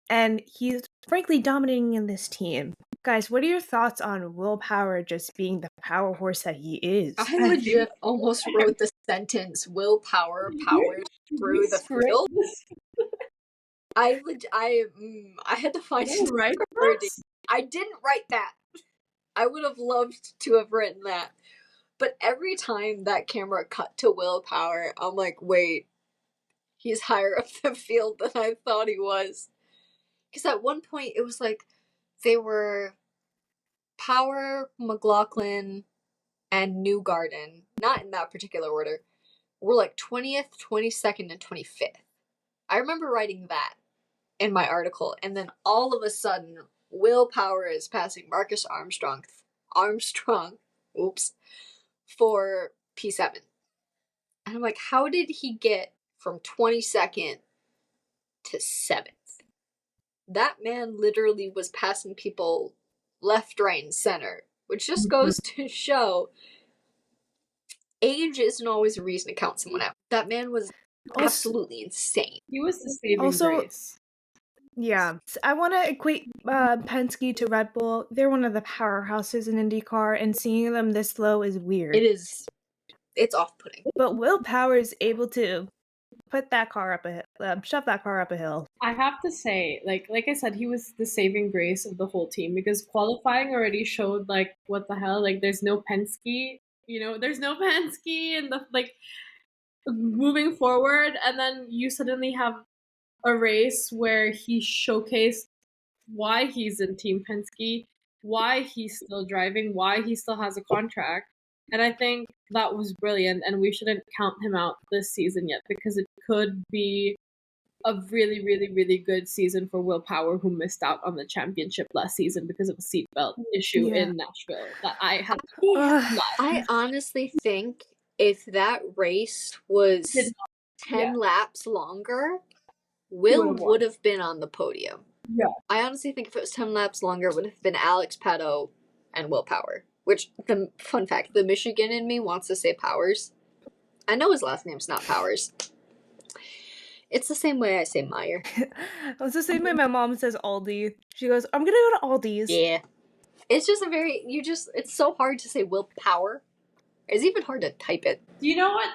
and he's frankly dominating in this team. Guys, what are your thoughts on Will Power just being the power horse that he is? I legit almost wrote the sentence, Will Power powers through the field. I had to find it. Right? I didn't write that. I would have loved to have written that. But every time that camera cut to Will Power, I'm like, wait, he's higher up the field than I thought he was. Because at one point, it was like they were Power, McLaughlin, and Newgarden, not in that particular order, were like 20th, 22nd, and 25th. I remember writing that in my article, and then all of a sudden, Will Power is passing Marcus Armstrong, for P7. And I'm like, how did he get from 22nd to 7th? That man literally was passing people left, right, and center, which just goes to show age isn't always a reason to count someone out. That man was absolutely insane. He was the saving grace. Yeah. I want to equate Penske to Red Bull. They're one of the powerhouses in IndyCar, and seeing them this low is weird. It is. It's off-putting. But Will Power is able to put that car up a hill, shove that car up a hill. I have to say, like I said, he was the saving grace of the whole team, because qualifying already showed, like, what the hell, like, there's no Penske, there's no Penske, and moving forward, and then you suddenly have a race where he showcased why he's in Team Penske, why he's still driving, why he still has a contract. And I think that was brilliant, and we shouldn't count him out this season yet, because it could be a really, really, really good season for Will Power, who missed out on the championship last season because of a seatbelt issue in Nashville that I had. I honestly think if that race was 10 laps longer, Will would have been on the podium. Yeah. I honestly think if it was 10 laps longer, it would have been Alex, Paddock, and Will Power. Which, the fun fact, the Michigan in me wants to say Powers. I know his last name's not Powers. It's the same way I say Meyer. It's the same way my mom says Aldi. She goes, I'm gonna go to Aldi's. Yeah. It's just it's so hard to say Will Power. It's even hard to type it. You know what?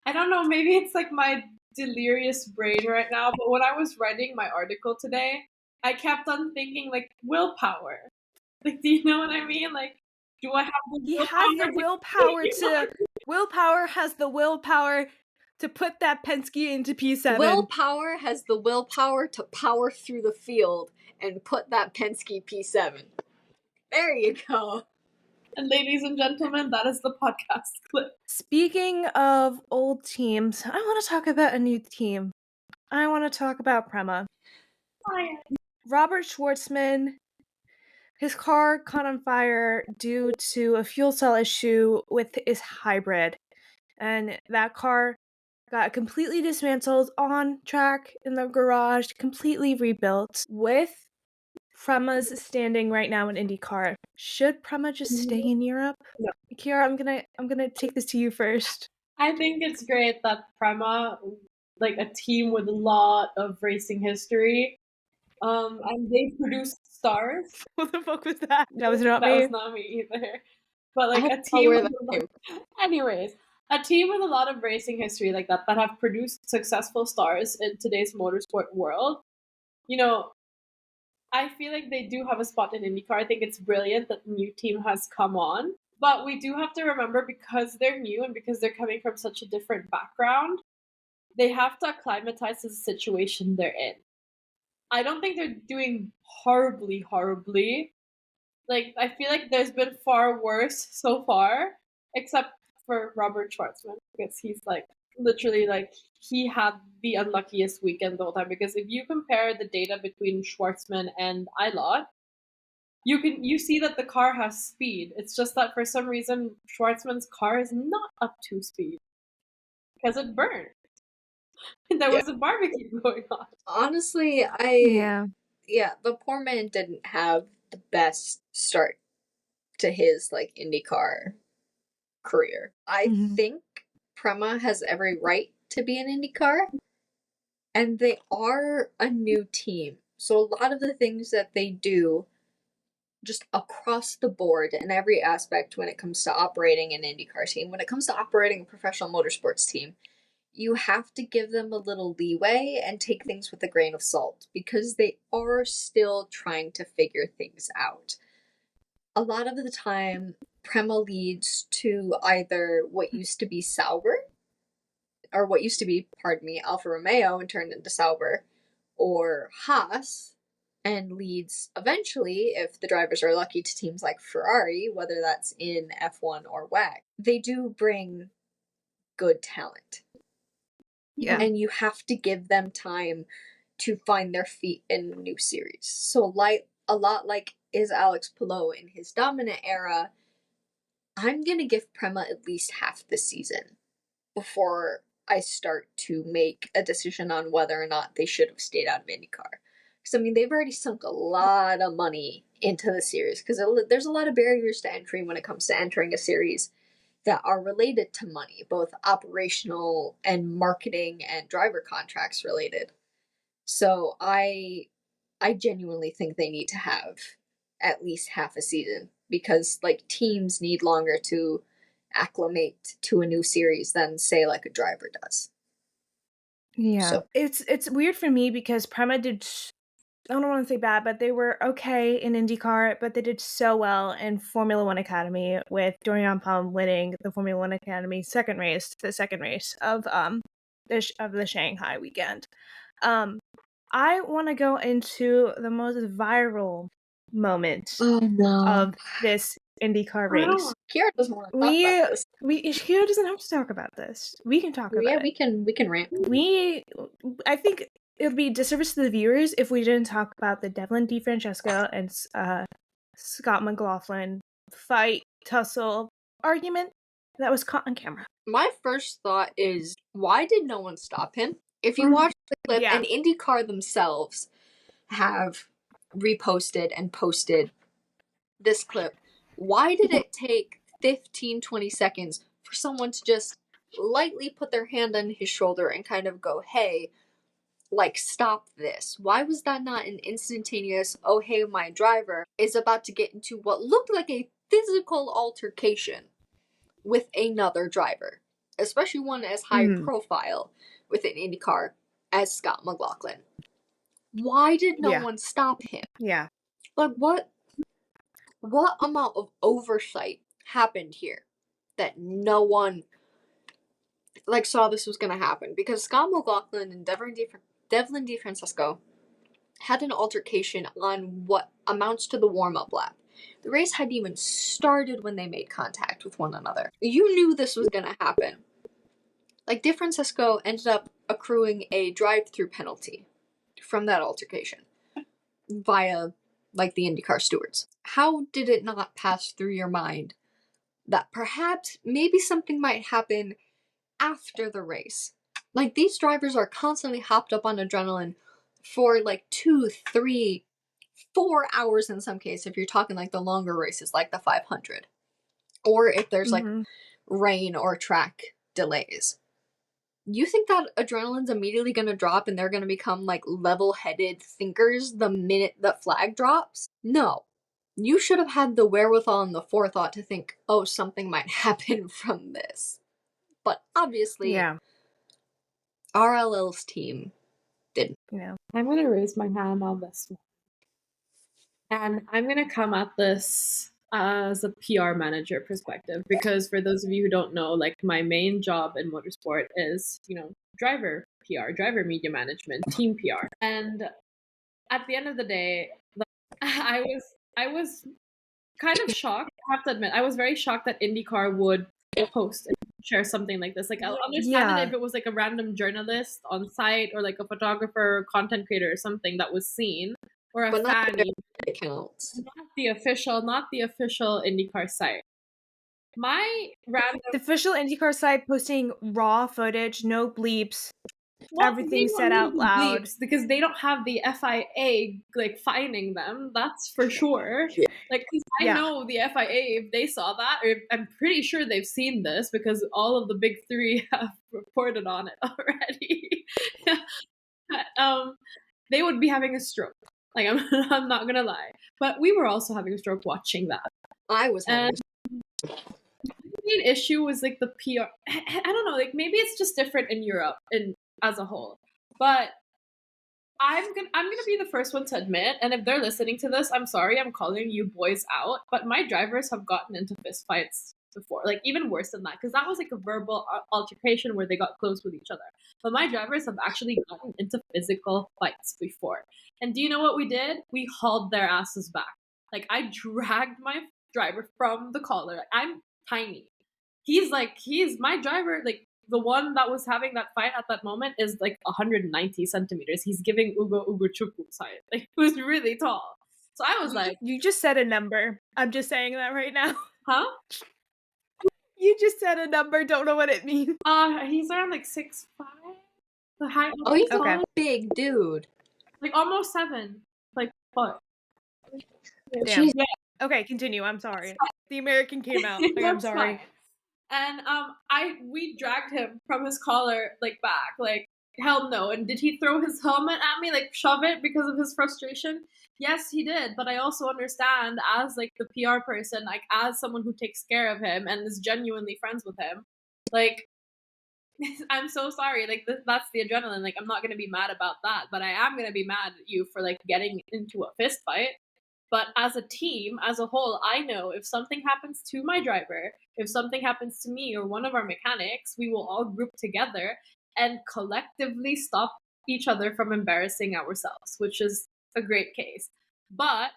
I don't know, maybe it's like my delirious brain right now, but when I was writing my article today, I kept on thinking, like, willpower. Like, do you know what I mean? Like, do I have the Willpower has the willpower to put that Penske into P7. Willpower has the willpower to power through the field and put that Penske P7. There you go. And ladies and gentlemen, that is the podcast clip. Speaking of old teams, I want to talk about a new team. I want to talk about Prema. Robert Schwartzman, his car caught on fire due to a fuel cell issue with his hybrid. And that car got completely dismantled on track in the garage, completely rebuilt. With Prema's standing right now in IndyCar, should Prema just stay in Europe? No. Kiara, I'm gonna take this to you first. I think it's great that Prema, like a team with a lot of racing history, and they produce stars. What the fuck was that? That was not me. That was not me either. But like a team. Anyways, a team with a lot of racing history like that have produced successful stars in today's motorsport world. You know, I feel like they do have a spot in IndyCar. I think it's brilliant that the new team has come on. But we do have to remember, because they're new and because they're coming from such a different background, they have to acclimatize to the situation they're in. I don't think they're doing horribly. Like, I feel like there's been far worse so far, except for Robert Schwartzman, because he's like literally like he had the unluckiest weekend the whole time. Because if you compare the data between Schwartzman and Ilott, you see that the car has speed. It's just that for some reason Schwartzman's car is not up to speed because it burned. There was a barbecue going on. Honestly, the poor man didn't have the best start to his like IndyCar career. I think Prema has every right to be an IndyCar, and they are a new team. So a lot of the things that they do just across the board in every aspect when it comes to operating an IndyCar team, when it comes to operating a professional motorsports team, you have to give them a little leeway and take things with a grain of salt, because they are still trying to figure things out. A lot of the time, Prema leads to either what used to be Sauber, or what used to be, Alfa Romeo and turned into Sauber, or Haas, and leads eventually, if the drivers are lucky, to teams like Ferrari, whether that's in F1 or WEC. They do bring good talent. Yeah. And you have to give them time to find their feet in a new series. So a lot like is Alex Palou in his dominant era, I'm going to give Prema at least half the season before I start to make a decision on whether or not they should have stayed out of IndyCar. Because, I mean, they've already sunk a lot of money into the series, because there's a lot of barriers to entry when it comes to entering a series that are related to money, both operational and marketing and driver contracts related. So I genuinely think they need to have at least half a season, because like teams need longer to acclimate to a new series than say like a driver does. Yeah. So it's weird for me because Prema did, I don't want to say bad, but they were okay in IndyCar, but they did so well in Formula One Academy, with Dorian Palm winning the Formula One Academy the second race of the Shanghai weekend. I want to go into the most viral moment Oh no. of this IndyCar race. Kiara doesn't want to talk about this. Shakira doesn't have to talk about this. We can talk about Yeah, it. we can rant. I think it would be a disservice to the viewers if we didn't talk about the Devlin DeFrancesco and Scott McLaughlin fight, tussle, argument that was caught on camera. My first thought is, why did no one stop him? If you watch the clip, Yeah. and IndyCar themselves have reposted and posted this clip, why did it take 15-20 seconds for someone to just lightly put their hand on his shoulder and kind of go, hey, like, stop this? Why was that not an instantaneous, oh, hey, my driver is about to get into what looked like a physical altercation with another driver, especially one as high profile within IndyCar as Scott McLaughlin? Why did no one stop him? Yeah. Like, what amount of oversight happened here that no one like saw this was gonna happen? Because Scott McLaughlin and Devlin DeFrancesco had an altercation on what amounts to the warm-up lap. The race hadn't even started when they made contact with one another. You knew this was gonna happen. Like, DeFrancesco ended up accruing a drive-through penalty from that altercation via, like, the IndyCar stewards. How did it not pass through your mind that perhaps maybe something might happen after the race? Like, these drivers are constantly hopped up on adrenaline for like 2, 3, 4 hours in some case, if you're talking like the longer races, like the 500. Or if there's like rain or track delays. You think that adrenaline's immediately going to drop and they're going to become like level-headed thinkers the minute the flag drops? No. You should have had the wherewithal and the forethought to think, oh, something might happen from this. But obviously, RLL's team didn't. Yeah. I'm going to raise my hand on this one. And I'm going to come at this as a PR manager perspective, because for those of you who don't know, like, my main job in motorsport is, driver PR, driver media management, team PR. And at the end of the day, I was kind of shocked. I have to admit, I was very shocked that IndyCar would post and share something like this. Like, I'll understand it if it was like a random journalist on site or like a photographer, content creator or something that was seen, or a fan. Accounts. Not the official IndyCar site. The official IndyCar site posting raw footage, no bleeps, everything said out loud. Because they don't have the FIA like fining them. That's for sure. Yeah. Like, I know the FIA, if they saw that, or I'm pretty sure they've seen this because all of the big three have reported on it already. They would be having a stroke. Like, I'm not gonna lie, but we were also having a stroke watching that. I was having the main issue was like the PR. I don't know, like, maybe it's just different in Europe as a whole. But I'm gonna be the first one to admit, and if they're listening to this, I'm sorry, I'm calling you boys out. But my drivers have gotten into fist fights before, like even worse than that, because that was like a verbal altercation where they got close with each other. But my drivers have actually gotten into physical fights before. And do you know what we did? We hauled their asses back. Like, I dragged my driver from the collar. Like, I'm tiny. He's my driver. Like, the one that was having that fight at that moment is like 190 centimeters. He's giving Ugo Chukwu height. Like, he was really tall. So I was like, you just said a number. I'm just saying that right now. Huh? You just said a number. Don't know what it means. He's around like 6'5". The height. Oh, he's a big dude. Like almost 7. Like what? Damn. Yeah. Okay, continue. I'm sorry. The American came out. Like, I'm sorry. And we dragged him from his collar, like, back. Like, hell no. And did he throw his helmet at me, like shove it because of his frustration? Yes, he did. But I also understand, as like the PR person, like as someone who takes care of him and is genuinely friends with him, like, I'm so sorry. Like, that's the adrenaline. Like, I'm not going to be mad about that, but I am going to be mad at you for like getting into a fist fight. But as a team, as a whole, I know if something happens to my driver, if something happens to me or one of our mechanics, we will all group together and collectively stop each other from embarrassing ourselves, which is a great case. But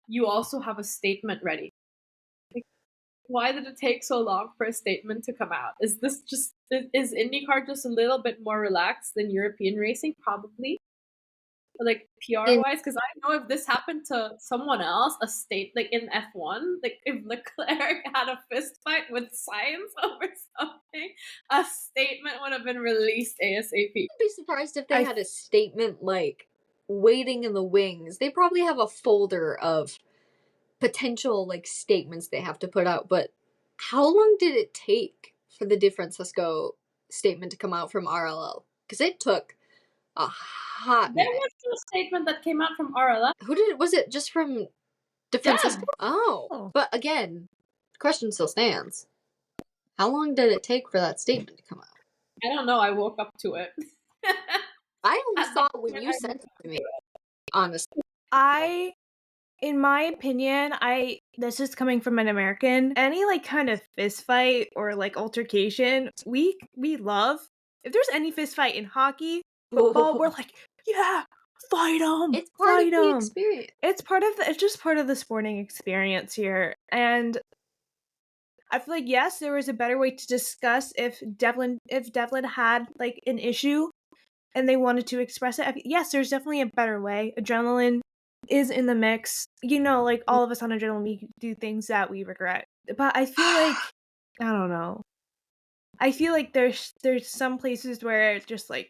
you also have a statement ready. Like, why did it take so long for a statement to come out? Is IndyCar just a little bit more relaxed than European racing? Probably. Like PR wise, because I know if this happened to someone else, like in F1, like if Leclerc had a fist fight with science over something, a statement would have been released ASAP. I'd be surprised if they had a statement like waiting in the wings. They probably have a folder of potential like statements they have to put out, but how long did it take for the De Francesco statement to come out from RLL? Because it took a hot minute. There was no statement that came out from RLL. Was it just from De Francesco? Yeah. Oh. But again, the question still stands. How long did it take for that statement to come out? I don't know. I woke up to it. I only saw it when you sent it to me, honestly. In my opinion, this is coming from an American, any like kind of fist fight or like altercation, we love. If there's any fist fight in hockey, football, we're like, yeah, fight them. It's part of the experience. It's just part of the sporting experience here. And I feel like, yes, there was a better way to discuss if Devlin had like an issue and they wanted to express it. Yes, there's definitely a better way. Adrenaline is in the mix. You know, like all of us on adrenaline, we do things that we regret. But I feel like, I don't know. I feel like there's some places where it's just like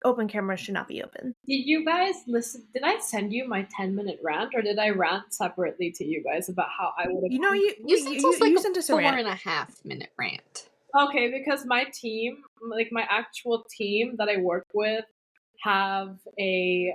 open cameras should not be open. Did you guys listen? Did I send you my 10-minute rant, or did I rant separately to you guys about how I would have? You know, you sent us a 4.5-minute rant. Okay, because my team, like my actual team that I work with, have a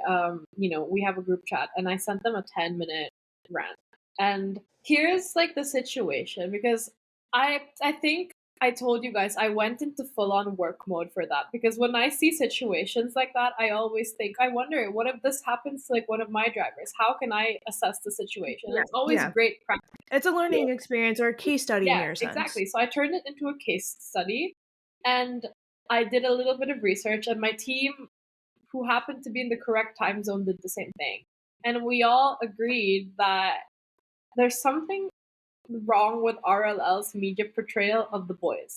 we have a group chat, and I sent them a 10-minute rant. And here's like the situation, because I think I told you guys I went into full-on work mode for that, because when I see situations like that, I always think, I wonder, what if this happens to like one of my drivers? How can I assess the situation? Yeah, it's always great practice. It's a learning experience or a case study in your sense. Exactly. So I turned it into a case study, and I did a little bit of research, and my team, who happened to be in the correct time zone, did the same thing. And we all agreed that there's something wrong with RLL's media portrayal of the boys.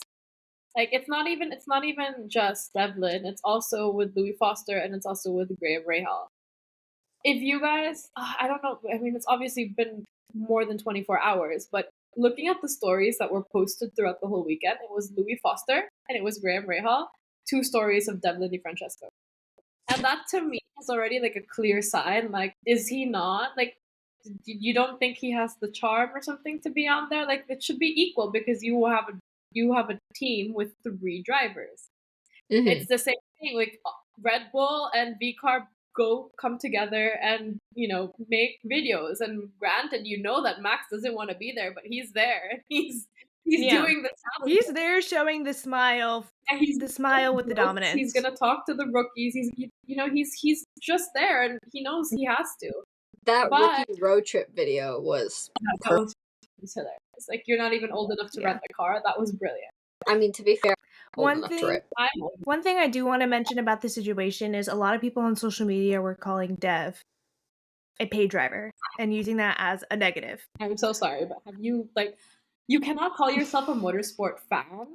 Like it's not even just Devlin, it's also with Louis Foster, and it's also with Graham Rahal. If you guys, I don't know, I mean, it's obviously been more than 24 hours, but looking at the stories that were posted throughout the whole weekend, it was Louis Foster and it was Graham Rahal, 2 stories of Devlin Di Francesco. And that to me is already like a clear sign. Like, is he not? Like, you don't think he has the charm or something to be on there? Like, it should be equal, because you have a team with 3 drivers. Mm-hmm. It's the same thing. Like Red Bull and VCAR come together and make videos. And granted, that Max doesn't want to be there, but he's there. He's doing the talent. He's there showing the smile. He's the smile with the dominance. He's gonna talk to the rookies. He's just there, and he knows he has to. That rookie road trip video was hilarious. Like, you're not even old enough to rent a car. That was brilliant. I mean, to be fair, one thing I do want to mention about the situation is a lot of people on social media were calling Dev a paid driver and using that as a negative. I'm so sorry, but you cannot call yourself a motorsport fan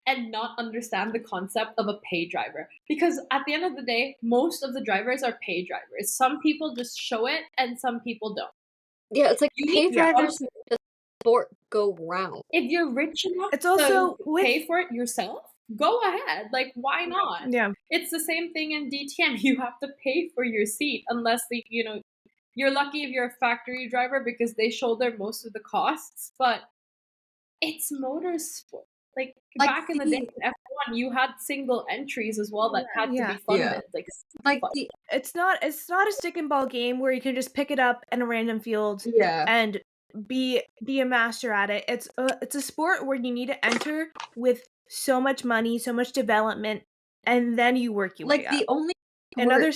and not understand the concept of a paid driver, because at the end of the day, most of the drivers are paid drivers. Some people just show it and some people don't. Yeah, it's like paid drivers make the sport go round. If you're rich enough to pay for it yourself, go ahead. Like, why not? Yeah. It's the same thing in DTM. You have to pay for your seat, unless you're lucky if you're a factory driver, because they shoulder most of the costs, but it's motorsport. Like back in the day in F1, you had single entries as well that had to be funded. Yeah. It's not a stick and ball game where you can just pick it up in a random field and be a master at it. It's a sport where you need to enter with so much money, so much development, and then you work your way up. The only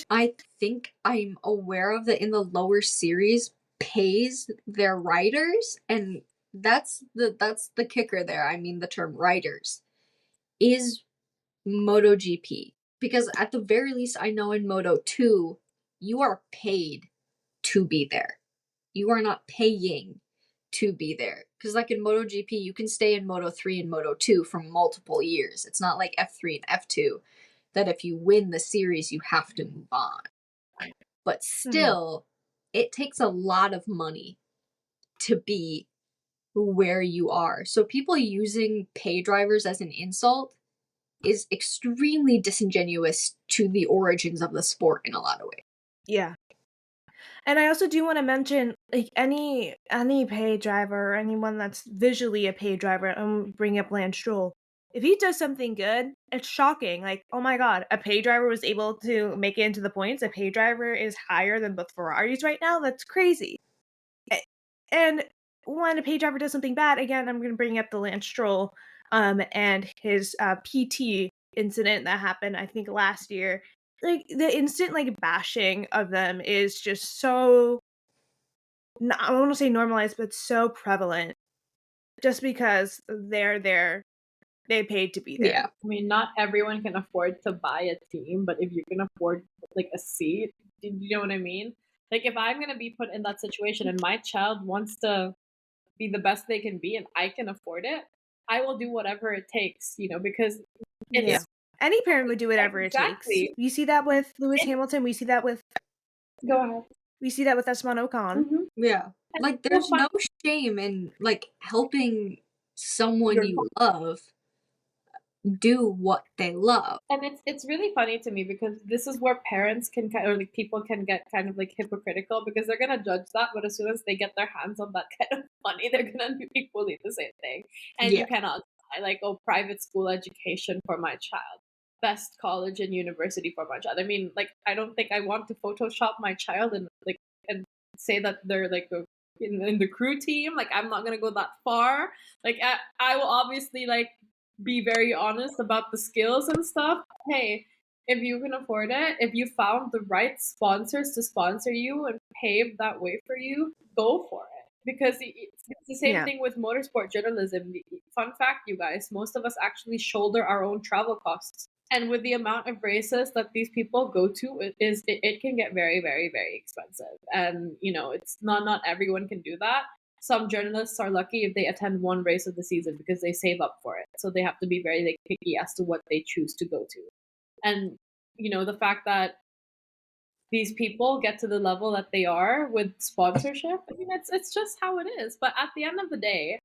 I think I'm aware of that in the lower series pays their riders, and that's the kicker there. I mean, the term riders is MotoGP, because at the very least, I know in Moto2 you are paid to be there. you are not paying to be there. Because like in MotoGP, you can stay in Moto3 and Moto2 for multiple years. It's not like F3 and F2 that if you win the series, you have to move on. But still, it takes a lot of money to be where you are. So people using pay drivers as an insult is extremely disingenuous to the origins of the sport in a lot of ways. Yeah. And I also do want to mention, like, any pay driver or anyone that's visually a pay driver, bring up Lance Stroll. If he does something good, it's shocking. Like, oh my god, a pay driver was able to make it into the points. A pay driver is higher than both Ferraris right now. That's crazy. And when a pay driver does something bad, again, I'm going to bring up the Lance Stroll and his PT incident that happened, I think, last year. Like, the instant, like, bashing of them is just so, I don't want to say normalized, but so prevalent. Just because they're there, they paid to be there. Yeah. I mean, not everyone can afford to buy a team, but if you can afford like a seat, do you know what I mean? Like if I'm gonna be put in that situation and my child wants to be the best they can be and I can afford it, I will do whatever it takes, you know, because it's any parent would do whatever it exactly. takes. You see that with Lewis Hamilton. We see that with Go ahead. We see that with Esteban Ocon. Mm-hmm. Yeah. Like there's no shame in like helping someone you love do what they love. And it's really funny to me because this is where parents can kind of like people can get kind of like hypocritical because they're gonna judge that, but as soon as they get their hands on that kind of money, they're gonna do equally the same thing. And you cannot like, oh, private school education for my child, best college and university for my child. I mean, like I don't think I want to Photoshop my child and like and say that they're like in the crew team. Like I'm not gonna go that far. Like I will obviously like be very honest about the skills and stuff. Hey, if you can afford it, if you found the right sponsors to sponsor you and pave that way for you, go for it. Because it's the same thing with motorsport journalism. Fun fact, you guys, most of us actually shoulder our own travel costs. And with the amount of races that these people go to, it can get very, very, very expensive. And, you know, it's not everyone can do that. Some journalists are lucky if they attend one race of the season because they save up for it. So they have to be very like, picky as to what they choose to go to. And, you know, the fact that these people get to the level that they are with sponsorship, I mean, it's just how it is. But at the end of the day,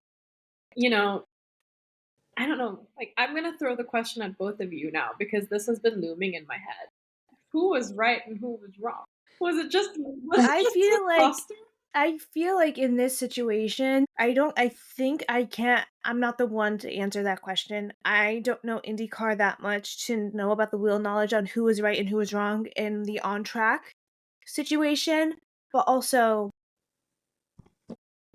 you know, I don't know. Like, I'm going to throw the question at both of you now because this has been looming in my head. Who was right and who was wrong? Was it just I feel like in this situation, I'm not the one to answer that question. I don't know IndyCar that much to know about the wheel knowledge on who was right and who was wrong in the on-track situation. But also,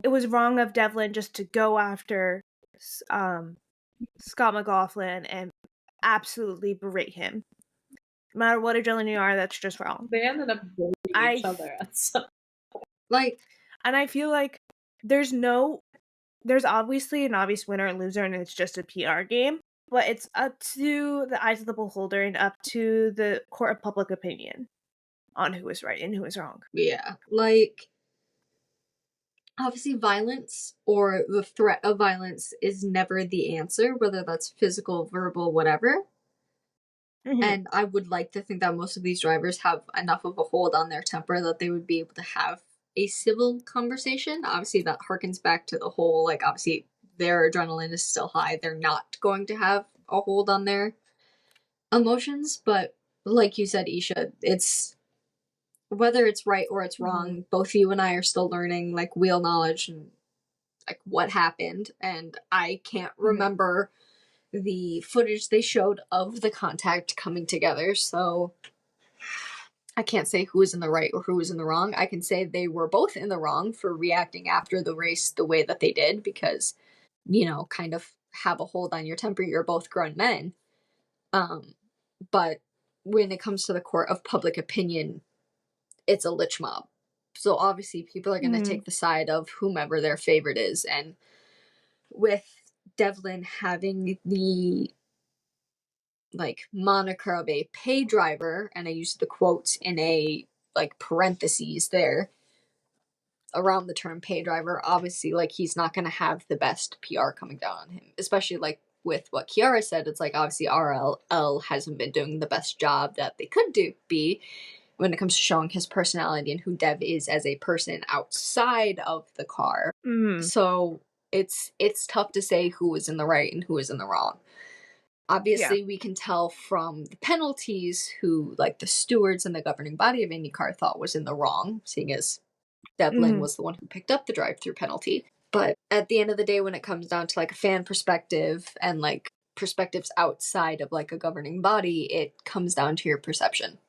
it was wrong of Devlin just to go after Scott McLaughlin and absolutely berate him. No matter what adrenaline you are, that's just wrong. They ended up bullying each other at some like, and I feel like there's obviously an obvious winner and loser, and it's just a PR game. But it's up to the eyes of the beholder and up to the court of public opinion on who is right and who is wrong. Yeah, like obviously violence or the threat of violence is never the answer, whether that's physical, verbal, whatever. Mm-hmm. And I would like to think that most of these drivers have enough of a hold on their temper that they would be able to have a civil conversation. Obviously, that harkens back to the whole, like, obviously, their adrenaline is still high. They're not going to have a hold on their emotions. But like you said, Isha, it's whether it's right or it's wrong, both you and I are still learning, like, wheel knowledge and, like, what happened. And I can't remember the footage they showed of the contact coming together, so I can't say who was in the right or who was in the wrong. I can say they were both in the wrong for reacting after the race the way that they did because, you know, kind of have a hold on your temper. You're both grown men. But when it comes to the court of public opinion, it's a lich mob. So obviously people are going to take the side of whomever their favorite is. And with Devlin having the like moniker of a pay driver, and I used the quotes in a like parentheses there, around the term pay driver, obviously, like, he's not going to have the best PR coming down on him, especially, like, with what Kiara said. It's like, obviously, RLL hasn't been doing the best job that they could be when it comes to showing his personality and who Dev is as a person outside of the car. So it's tough to say who was in the right and who was in the wrong. Obviously, we can tell from the penalties who, like, the stewards and the governing body of IndyCar thought was in the wrong, seeing as Devlin was the one who picked up the drive-through penalty. But at the end of the day, when it comes down to, like, a fan perspective and, like, perspectives outside of, like, a governing body, it comes down to your perception.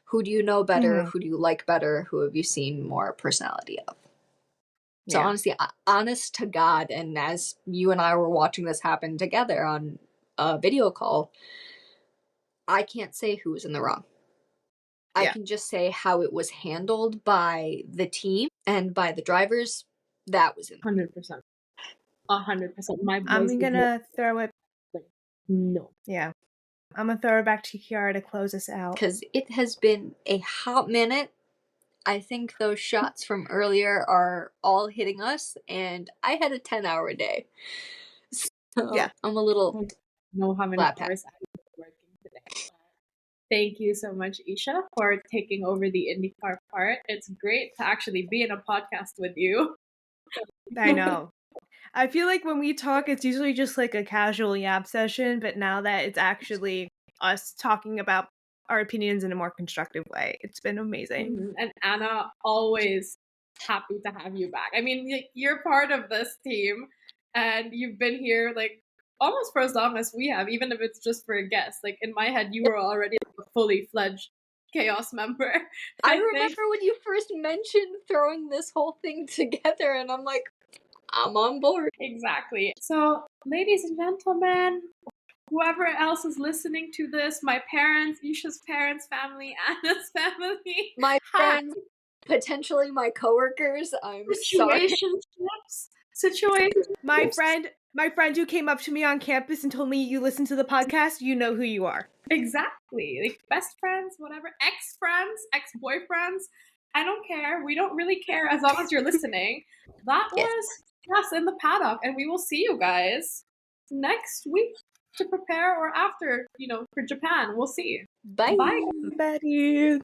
Who do you know better? Who do you like better? Who have you seen more personality of? So honestly, honest to God, and as you and I were watching this happen together on a video call, I can't say who was in the wrong. I can just say how it was handled by the team and by the drivers. That was in 100%. 100%. I'm gonna throw it. Like, no. Yeah. I'm gonna throw it back to Kiara to close us out. Because it has been a hot minute. I think those shots from earlier are all hitting us, and I had a 10-hour day. So I'm a little know how many hours I've been working today. Thank you so much, Isha, for taking over the IndyCar part. It's great to actually be in a podcast with you. I know. I feel like when we talk, it's usually just like a casual yap session, but now that it's actually us talking about our opinions in a more constructive way, it's been amazing. And Anna, always happy to have you back. I mean, you're part of this team, and you've been here like almost for as long as we have, even if it's just for a guest. Like, in my head, you were already like a fully fledged Chaos member. I remember when you first mentioned throwing this whole thing together, and I'm like, I'm on board. Exactly. So, ladies and gentlemen, whoever else is listening to this, my parents, Isha's parents, family, Anna's family, my friends, potentially my coworkers, I'm sorry. Situations. My friend who came up to me on campus and told me you listen to the podcast, you know who you are. Exactly. Like, best friends, whatever, ex-friends, ex-boyfriends. I don't care. We don't really care as long as you're listening. That was us in the paddock, and we will see you guys next week to prepare or after, for Japan. We'll see. Bye. Bye.